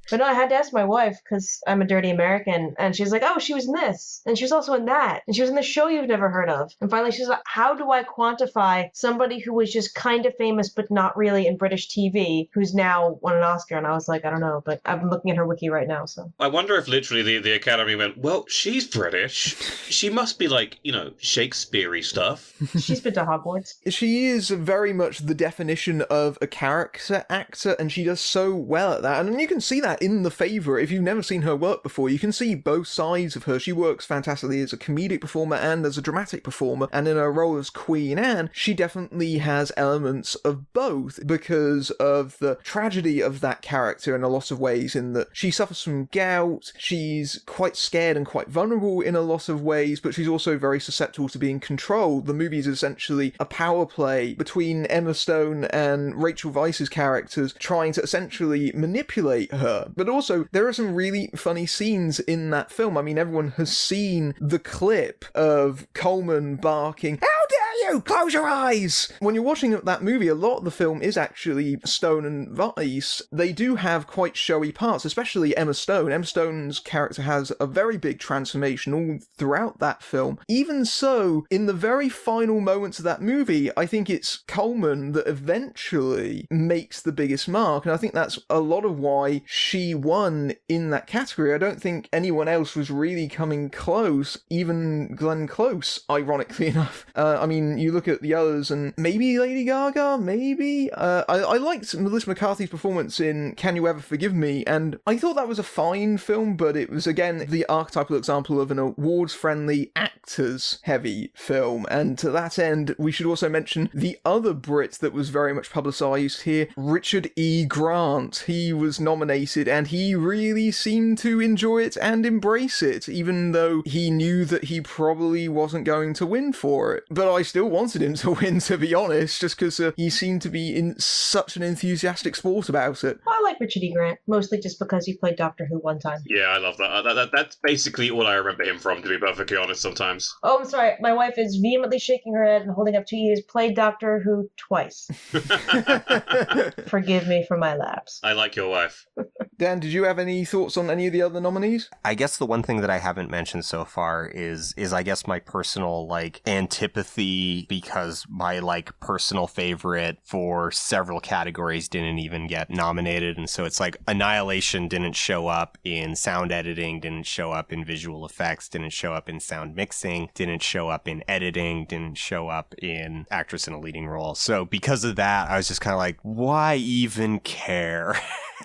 But no, I had to ask my wife, because I'm a dirty American, and she's like, oh, she was in this, and she was also in that, and she was in this show you've never heard of. And finally she's like, how do I quantify somebody who was just kind of famous but not really in British TV, who's now won an Oscar? And I was like, I don't know, but I'm looking at her wiki right now, so. I wonder if literally the Academy went, well, she's British. She must be like, Shakespeare-y stuff. She's been to Hogwarts. She is very much the definition of a character actor, and she does so well at that. And you can see that in The Favourite. If you've never seen her work before, you can see both sides of her. She works fantastically as a comedic performer and as a dramatic performer, and in her role as Queen Anne, she definitely has elements of both because of the tragedy of that character in a lot of ways, in that she's suffers from gout, she's quite scared and quite vulnerable in a lot of ways, but she's also very susceptible to being controlled. The movie is essentially a power play between Emma Stone and Rachel Weisz's characters trying to essentially manipulate her. But also, there are some really funny scenes in that film. I mean, everyone has seen the clip of Colman barking, "How dare you! Close your eyes!" When you're watching that movie, a lot of the film is actually Stone and Weisz. They do have quite showy parts, especially Emma Stone. Emma Stone's character has a very big transformation all throughout that film. Even so, in the very final moments of that movie, I think it's Colman that eventually makes the biggest mark, and I think that's a lot of why she won in that category. I don't think anyone else was really coming close, even Glenn Close, ironically enough. I mean, you look at the others, and maybe Lady Gaga, maybe? I liked Melissa McCarthy's performance in Can You Ever Forgive Me, and I thought that was a fine film, but it was, again, the archetypal example of an awards-friendly, actors-heavy film, and to that end, we should also mention the other Brit that was very much publicised here, Richard E. Grant. He was nominated, and he really seemed to enjoy it and embrace it, even though he knew that he probably wasn't going to win for it. But I still wanted him to win, to be honest, just because he seemed to be in such an enthusiastic sport about it. I like Richard E. Grant, mostly just because he played Doctor Who one time. Yeah, I love that. That's basically all I remember him from, to be perfectly honest, sometimes. Oh, I'm sorry. My wife is vehemently shaking her head and holding up 2 ears. Played Doctor Who twice. Forgive me for my lapse. I like your wife. Dan, did you have any thoughts on any of the other nominees? I guess the one thing that I haven't mentioned so far is I guess my personal, like, antipathy, because my, like, personal favorite for several categories didn't even get nominated. And so it's like Annihilation didn't show up in sound editing, didn't show up in visual effects, didn't show up in sound mixing, didn't show up in editing, didn't show up in actress in a leading role. So because of that, I was just kind of like, why even care?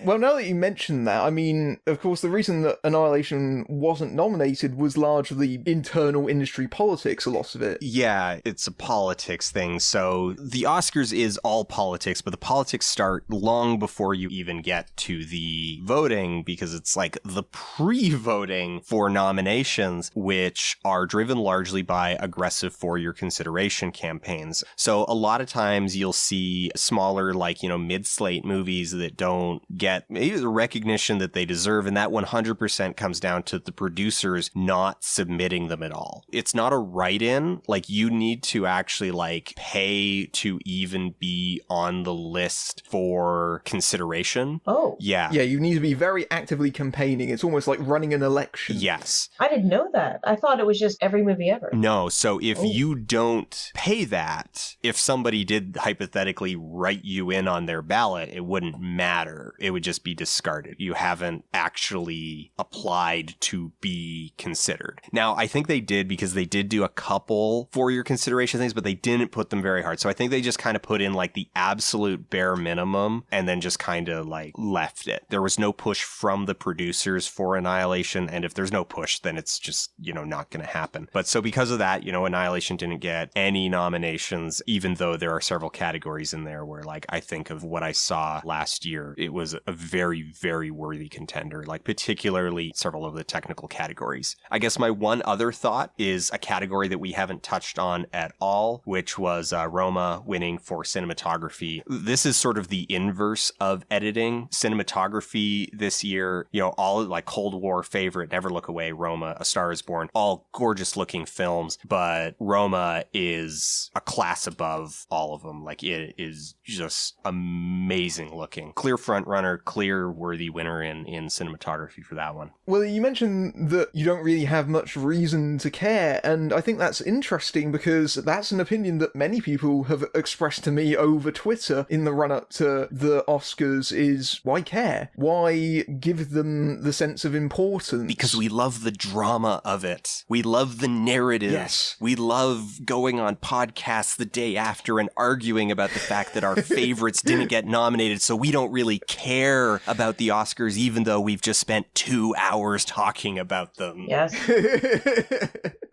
Well, now that you mention that, I mean, of course, the reason that Annihilation wasn't nominated was largely internal industry politics, a lot of it. Yeah, it's a politics thing. So the Oscars is all politics, but the politics start long before you even get to the voting, because it's like the pre-voting for nominations, which are driven largely by aggressive for your consideration campaigns. So a lot of times you'll see smaller, like, mid-slate movies that don't get maybe the recognition that they deserve, and that 100% comes down to the producers not submitting them at all. It's not a write-in. Like, you need to actually, like, pay to even be on the list for consideration. Oh. Yeah. Yeah, you need to be very actively campaigning. It's almost like running an election. Yes. I didn't know that. I thought it was just every movie ever. No, so if you don't pay that, if somebody did hypothetically write you in on their ballot, it wouldn't matter. It would just be discarded. You haven't actually applied to be considered. Now, I think they did, because they did do a couple for your consideration things, but they didn't put them very hard. So I think they just kind of put in like the absolute bare minimum and then just kind of like left it. There was no push from the producers for Annihilation, and if there's no push, then it's just, not going to happen. But so because of that, Annihilation didn't get any nominations, even though there are several categories in there where, like, I think of what I saw last year, it was a very, very worthy contender, like particularly several of the technical categories. I guess my one other thought is a category that we haven't touched on at all, which was Roma winning for cinematography. This is sort of the inverse of editing. Cinematography this year, all like Cold War favorite, Never Look Away, Roma, A Star Is Born, all gorgeous looking films, but Roma is a class above all of them. Like, it is just amazing looking. Clear front runner, clear worthy winner in cinematography for that one. Well, you mentioned that you don't really have much reason to care, and I think that's interesting because that's an opinion that many people have expressed to me over Twitter in the run-up to the Oscars is, why care? Why give them the sense of importance? Because we love the drama of it. We love the narrative. Yes. We love going on podcasts the day after and arguing about the fact that our favorites didn't get nominated, so we don't really care about the Oscars, even though we've just spent 2 hours talking about them. Yes.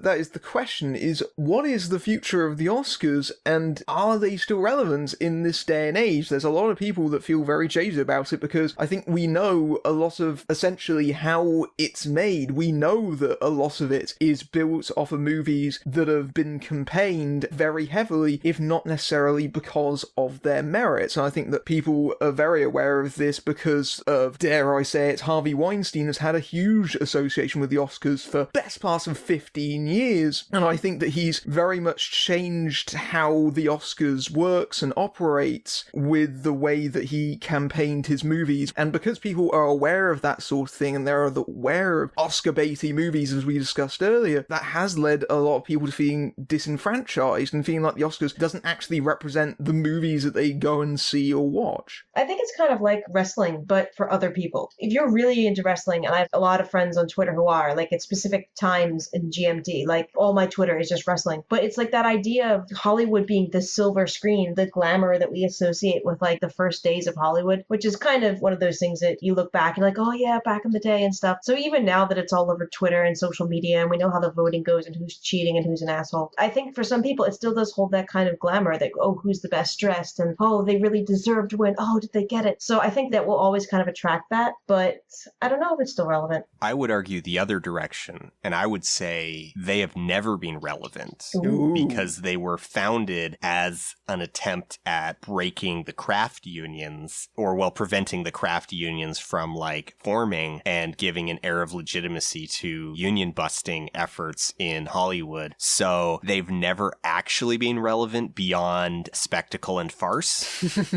that is the question, is what is the future of the Oscars, and are they still relevant in this day and age? There's a lot of people that feel very jaded about it, because I think we know a lot of essentially how it's made. We know that a lot of it is built off of movies that have been campaigned very heavily, if not necessarily because of their merits. And I think that people are very aware of this because of, dare I say it, Harvey Weinstein has had a huge association with the Oscars for best part of 15 years. And I think that he's very much changed how the Oscars works and operates with the way that he campaigned his movies. And because people are aware of that sort of thing, and they're aware of Oscar-baity movies, as we discussed earlier, that has led a lot of people to feeling disenfranchised and feeling like the Oscars doesn't actually represent the movies that they go and see or watch. I think it's kind of like wrestling, but for other people. If you're really into wrestling, and I have a lot of friends on Twitter who are, like, at specific times in GMT, like, all my Twitter is just wrestling. But it's like that idea of Hollywood being the silver screen, the glamour that we associate with, like, the first days of Hollywood, which is kind of one of those things that you look back and like, oh yeah, back in the day and stuff. So even now that it's all over Twitter and social media, and we know how the voting goes and who's cheating and who's an asshole, I think for some people it still does hold that kind of glamour that, oh, who's the best dressed, and oh, they really deserved to win, oh, did they get it? So I think that will always kind of attract that, but I don't know if it's still relevant. I would argue the other direction, and I would say they have never been relevant. Ooh. Because they were founded as an attempt at breaking the craft unions, or, well, preventing the craft unions from, like, forming and giving an air of legitimacy to union busting efforts in Hollywood. So they've never actually been relevant beyond spectacle and farce.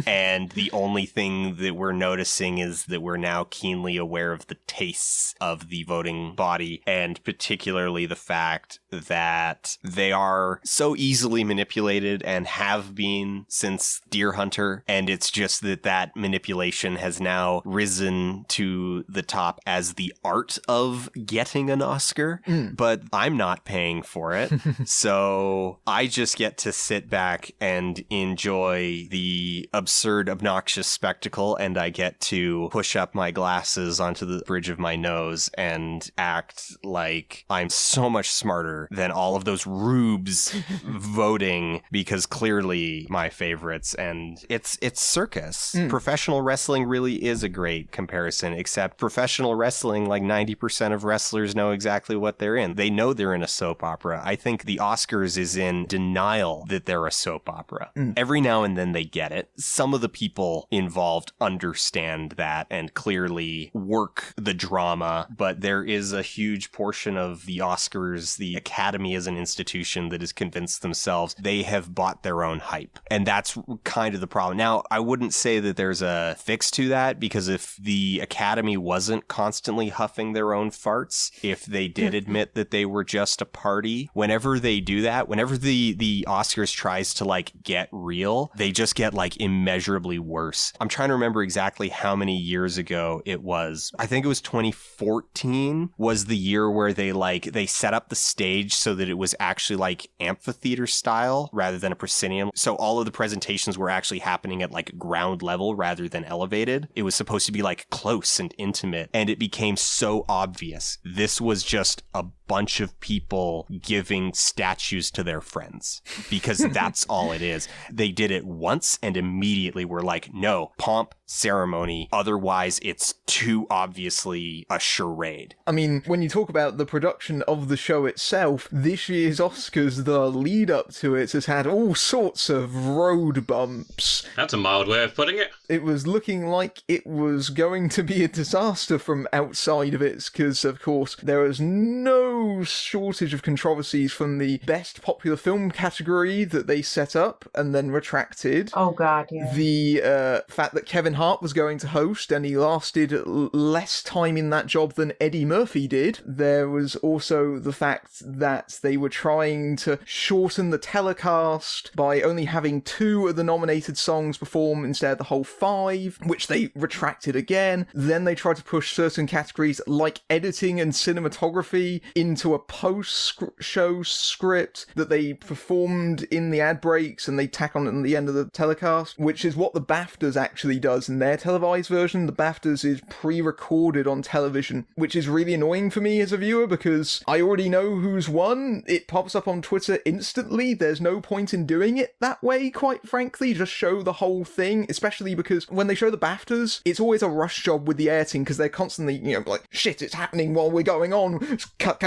And the only thing that we're noticing is that we're now keenly aware of the tastes of the voting body, and particularly the fact that they are so easily manipulated and have been since Deer Hunter. And it's just that manipulation has now risen to the top as the art of getting an Oscar, but I'm not paying for it. So I just get to sit back and enjoy the absurd, obnoxious spectacle, and I get to push up my glasses onto the bridge of my nose and act like I'm so much smarter than all of those rubes voting, because clearly my favorites, and it's circus. Professional wrestling really is a great comparison, except professional wrestling, like 90% of wrestlers know exactly what they're in. They know they're in a soap opera. I think the Oscars is in denial that they're a soap opera. Every now and then they get it. Some of the people involved understand that and clearly work the drama, but there is a huge portion of the Oscars, the Academy as an institution, that has convinced themselves they have bought their own hype. And that's kind of the problem. Now, I wouldn't say that there's a fix to that, because if the Academy wasn't constantly huffing their own farts, if they did admit that they were just a party, whenever they do that, whenever the Oscars tries to, like, get real, they just get, like, immeasurably worse. I'm trying to remember exactly how many years ago it was. I think it was 2014 was the year where they set up the stage so that it was actually like amphitheater style rather than a proscenium. So all of the presentations were actually happening at like ground level rather than elevated. It was supposed to be like close and intimate, and it became so obvious. This was just a bunch of people giving statues to their friends, because that's all it is. They did it once and immediately were like, no, pomp, ceremony, otherwise it's too obviously a charade. I mean, when you talk about the production of the show itself, this year's Oscars, the lead up to it, has had all sorts of road bumps. That's a mild way of putting it. It was looking like it was going to be a disaster from outside of it, because, of course, there was no shortage of controversies from the best popular film category that they set up and then retracted. Oh, God, yeah. The fact that Kevin Hart was going to host, and he lasted less time in that job than Eddie Murphy did. There was also the fact that they were trying to shorten the telecast by only having 2 of the nominated songs perform instead of the whole 5, which they retracted again. Then they tried to push certain categories like editing and cinematography into a post-show script that they performed in the ad breaks and they tack on at the end of the telecast, which is what the BAFTAs actually does in their televised version. The BAFTAs is pre-recorded on television, which is really annoying for me as a viewer because I already know who's won. It pops up on Twitter instantly. There's no point in doing it that way, quite frankly. Just show the whole thing, especially because when they show the BAFTAs, it's always a rush job with the editing because they're constantly, like, shit, it's happening while we're going on. Cut.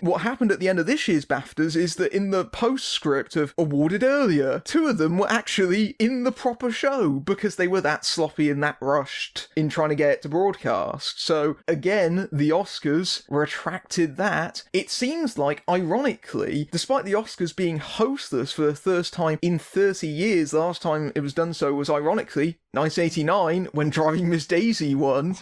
What happened at the end of this year's BAFTAs is that in the postscript of awarded earlier, 2 of them were actually in the proper show because they were that sloppy and that rushed in trying to get it to broadcast. So again, the Oscars retracted that. It seems like, ironically, despite the Oscars being hostless for the first time in 30 years, the last time it was done so was, ironically, 1989, when Driving Miss Daisy won.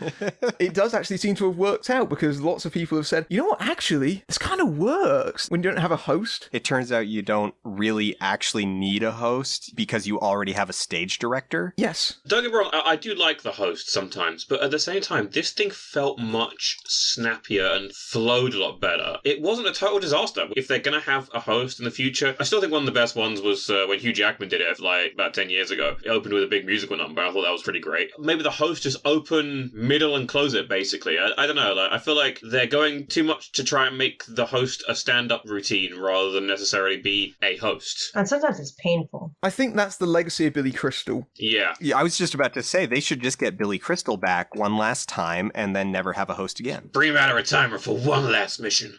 It does actually seem to have worked out because lots of people have said, you know what, actually, this kind of works when you don't have a host. It turns out you don't really actually need a host because you already have a stage director. Yes. Don't get me wrong, I do like the host sometimes, but at the same time, this thing felt much snappier and flowed a lot better. It wasn't a total disaster. If they're going to have a host in the future, I still think one of the best ones was when Hugh Jackman did it, like, about 10 years ago. It opened with a big musical number. I thought that was pretty great. Maybe the host just open, middle, and close it, basically. I don't know. I feel like they're going too much to try and make the host a stand-up routine rather than necessarily be a host. And sometimes it's painful. I think that's the legacy of Billy Crystal. Yeah. Yeah, I was just about to say, they should just get Billy Crystal back one last time and then never have a host again. Bring him out of retirement for one last mission.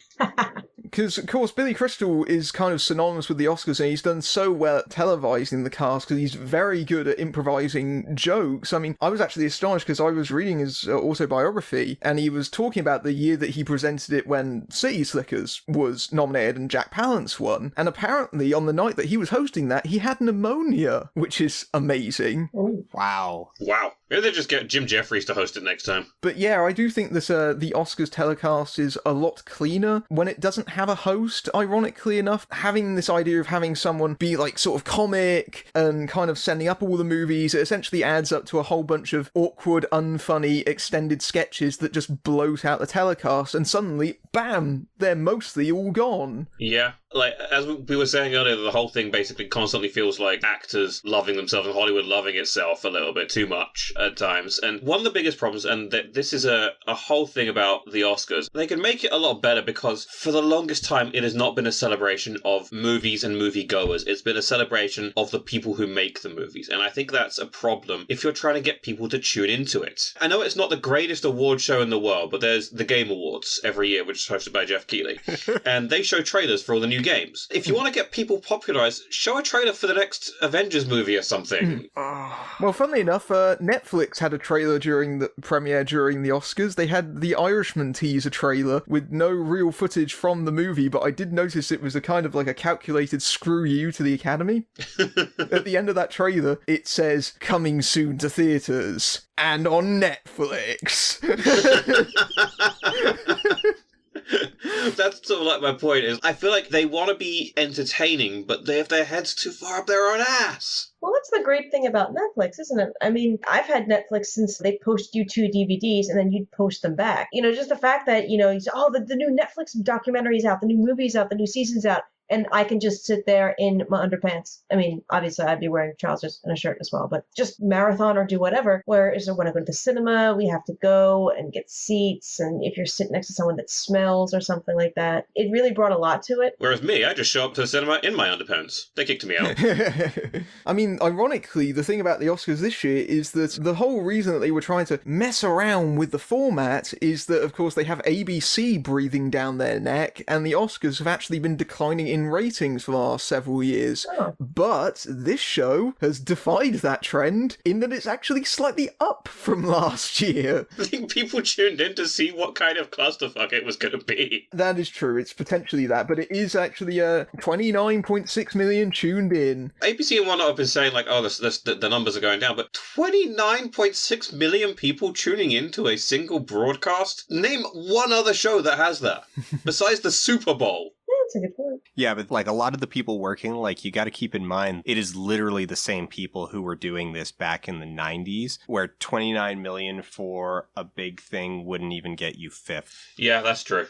Because, of course, Billy Crystal is kind of synonymous with the Oscars, and he's done so well at televising the cast because he's very good at improvising jokes. I mean, I was actually astonished because I was reading his autobiography, and he was talking about the year that he presented it when City Slickers was nominated and Jack Palance won. And apparently, on the night that he was hosting that, he had pneumonia, which is amazing. Ooh. Wow. Wow. Maybe they just get Jim Jeffries to host it next time. But yeah, I do think that the Oscars telecast is a lot cleaner when it doesn't have a host, ironically enough. Having this idea of having someone be like sort of comic and kind of sending up all the movies, it essentially adds up to a whole bunch of awkward, unfunny, extended sketches that just bloat out the telecast, and suddenly, bam, they're mostly all gone. Yeah. Like, as we were saying earlier, the whole thing basically constantly feels like actors loving themselves and Hollywood loving itself a little bit too much at times. And one of the biggest problems, and this is a whole thing about the Oscars, they can make it a lot better because for the longest time it has not been a celebration of movies and moviegoers. It's been a celebration of the people who make the movies. And I think that's a problem if you're trying to get people to tune into it. I know it's not the greatest award show in the world, but there's the Game Awards every year, which is hosted by Jeff Keighley. And they show trailers for all the new games. If you want to get people popularized, show a trailer for the next Avengers movie or something. Well, funnily enough, Netflix had a trailer during the premiere during the Oscars. They had the Irishman teaser trailer with no real footage from the movie, but I did notice it was a kind of like a calculated screw you to the Academy. At the end of that trailer, it says, coming soon to theaters and on Netflix. That's sort of like my point is, I feel like they want to be entertaining, but they have their heads too far up their own ass. Well, that's the great thing about Netflix, isn't it? I mean, I've had Netflix since they post you 2 DVDs and then you'd post them back. Just the fact that, you say, oh, the new Netflix documentary's out, the new movie's out, the new season's out. And I can just sit there in my underpants. I mean, obviously, I'd be wearing trousers and a shirt as well, but just marathon or do whatever. Whereas when I go to the cinema, we have to go and get seats. And if you're sitting next to someone that smells or something like that, it really brought a lot to it. Whereas me, I just show up to the cinema in my underpants. They kicked me out. I mean, ironically, the thing about the Oscars this year is that the whole reason that they were trying to mess around with the format is that, of course, they have ABC breathing down their neck, and the Oscars have actually been declining in ratings for the last several years. Oh. But this show has defied that trend in that it's actually slightly up from last year. I think people tuned in to see what kind of clusterfuck it was going to be. That is true, it's potentially that, but it is actually 29.6 million tuned in. ABC and whatnot have been saying, like, oh, the numbers are going down, but 29.6 million people tuning into a single broadcast? Name one other show that has that, besides the Super Bowl. That's a good point. Yeah, but like a lot of the people working, like you got to keep in mind, it is literally the same people who were doing this back in the 90s, where 29 million for a big thing wouldn't even get you fifth. Yeah, that's true.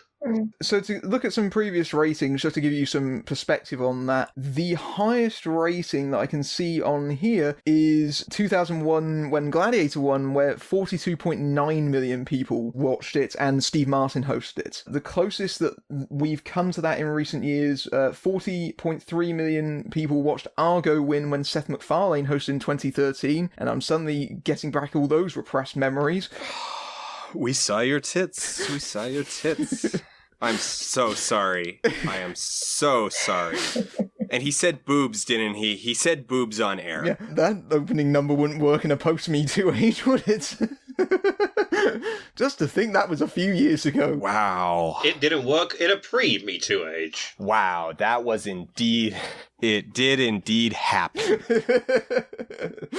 So to look at some previous ratings, just to give you some perspective on that, the highest rating that I can see on here is 2001 when Gladiator won, where 42.9 million people watched it and Steve Martin hosted it. The closest that we've come to that in recent years, 40.3 million people watched Argo win when Seth MacFarlane hosted in 2013, and I'm suddenly getting back all those repressed memories. We saw your tits. We saw your tits. I'm so sorry. I am so sorry. And he said boobs, didn't he? He said boobs on air. Yeah, that opening number wouldn't work in a post-Me Too age, would it? Just to think that was a few years ago. Wow. It didn't work in a pre-Me Too age. Wow, that was indeed... It did indeed happen.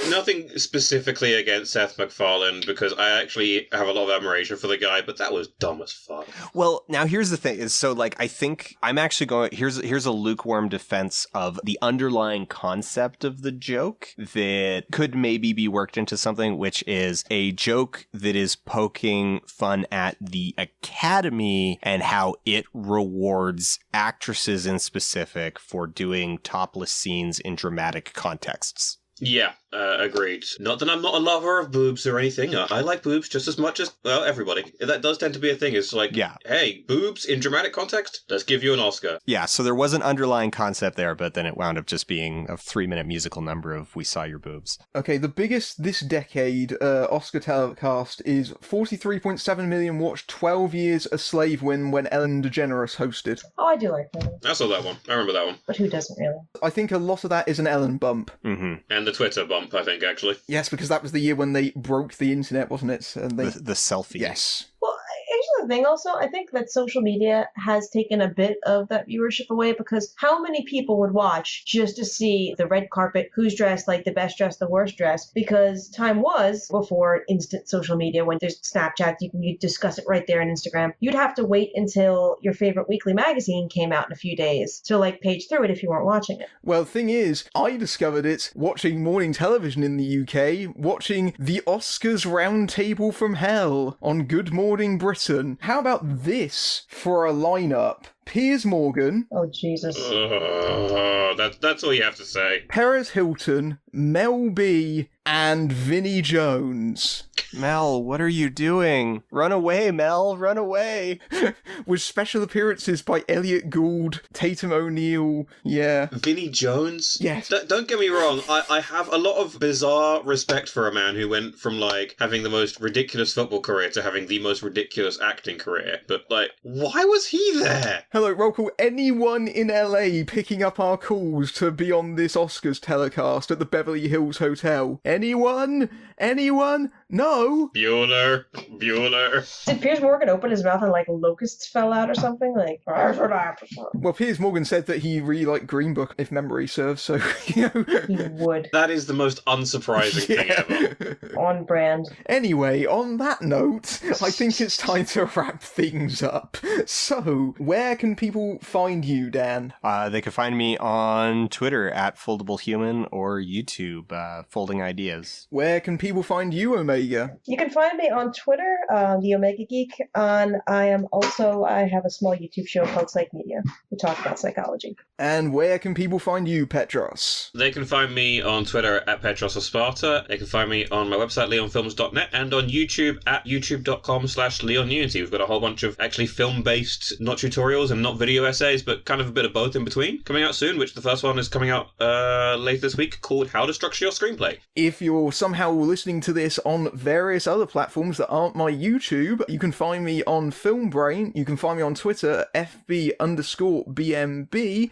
Nothing specifically against Seth MacFarlane, because I actually have a lot of admiration for the guy, but that was dumb as fuck. Well, now here's the thing. So, like, I think I'm actually going... Here's a lukewarm defense of the underlying concept of the joke that could maybe be worked into something, which is a joke that is poking fun at the Academy and how it rewards actresses in specific for doing topless scenes in dramatic contexts. Yeah, agreed. Not that I'm not a lover of boobs or anything. I like boobs just as much as, well, everybody. That does tend to be a thing. It's like, yeah. Hey, boobs in dramatic context, let's give you an Oscar. Yeah, so there was an underlying concept there, but then it wound up just being a 3-minute musical number of We Saw Your Boobs. Okay, the biggest this decade Oscar telecast is 43.7 million watched 12 Years a Slave win when Ellen DeGeneres hosted. Oh, I do like that. I saw that one. I remember that one. But who doesn't really? I think a lot of that is an Ellen bump. Mm-hmm. And the Twitter bump, I think, actually. Yes, because that was the year when they broke the internet, wasn't it? And they... The selfie. Yes. Well, here's the thing also, I think that social media has taken a bit of that viewership away, because how many people would watch just to see the red carpet, who's dressed like the best dressed, the worst dressed? Because time was before instant social media, when there's Snapchat, you discuss it right there on Instagram. You'd have to wait until your favorite weekly magazine came out in a few days to like page through it if you weren't watching it. Well, the thing is, I discovered it watching morning television in the UK, watching the Oscars Roundtable from Hell on Good Morning Britain. How about this for a lineup? Piers Morgan. Oh, Jesus. That's all you have to say. Perez Hilton, Mel B, and Vinnie Jones. Mel, what are you doing? Run away, Mel, run away. With special appearances by Elliot Gould, Tatum O'Neill, yeah. Vinnie Jones? Yes. Don't get me wrong, I have a lot of bizarre respect for a man who went from, like, having the most ridiculous football career to having the most ridiculous acting career. But, like, why was he there? Hello, roll call. Anyone in LA picking up our calls to be on this Oscars telecast at the Beverly Hills Hotel? Anyone? Anyone? No? Bueller. Did Piers Morgan open his mouth and like locusts fell out or something? Like, well, Piers Morgan said that he really liked Green Book, if memory serves, so, you know. he would. That is the most unsurprising thing ever. On brand. Anyway, on that note, I think it's time to wrap things up. So, where can people find you, Dan? They can find me on Twitter at FoldableHuman or YouTube, Folding Ideas. Where can people find you, Omega? You can find me on Twitter, the Omega Geek. I have a small YouTube show called Psych Media. We talk about psychology. And where can people find you, Petros? They can find me on Twitter at Petros of Sparta. They can find me on my website, leonfilms.net, and on YouTube at youtube.com/LeonUnity. We've got a whole bunch of actually film-based, not tutorials and not video essays, but kind of a bit of both in between, coming out soon, which the first one is coming out later this week, called How to Structure Your Screenplay. If you're somehow listening to this on various other platforms that aren't my YouTube, you can find me on FilmBrain. You can find me on Twitter, FB_BMB.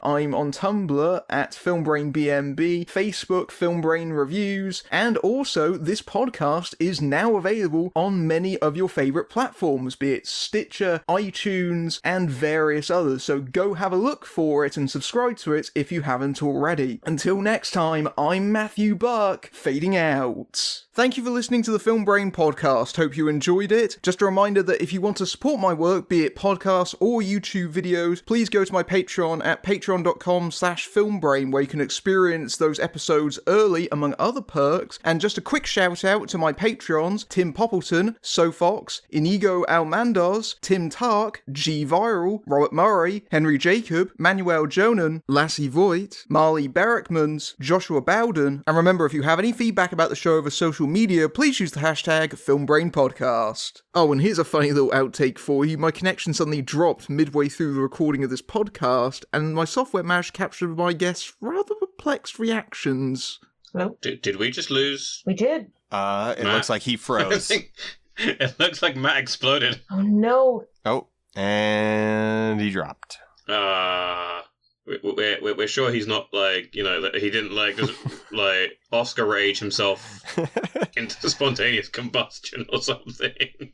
I'm on Tumblr at FilmBrainBMB, Facebook, FilmBrain Reviews, and also this podcast is now available on many of your favourite platforms, be it Stitcher, iTunes, and various others, so go have a look for it and subscribe to it if you haven't already. Until next time, I'm Matthew Buck, fading out. Thank you for listening to the Film Brain podcast. Hope you enjoyed it. Just a reminder that if you want to support my work, be it podcasts or YouTube videos, please go to my Patreon at patreon.com/filmbrain, where you can experience those episodes early, among other perks. And just a quick shout out to my Patreons, Tim Poppleton, Sofox, Inigo Almandos, Tim Tark, G Viral, Robert Murray, Henry Jacob, Manuel Jonan, Lassie Voigt, Marley Berrickmans, Joshua Bowden. And remember, if you have any feedback about the show over social media, please use the hashtag FilmBrainPodcast. Oh, and here's a funny little outtake for you. My connection suddenly dropped midway through the recording of this podcast, and my software managed to capture my guests' rather perplexed reactions. Hello? Did we just lose? We did. It looks like he froze. It looks like Matt exploded. Oh, no. Oh, and he dropped. We're sure he's not that he didn't just Oscar rage himself into spontaneous combustion or something.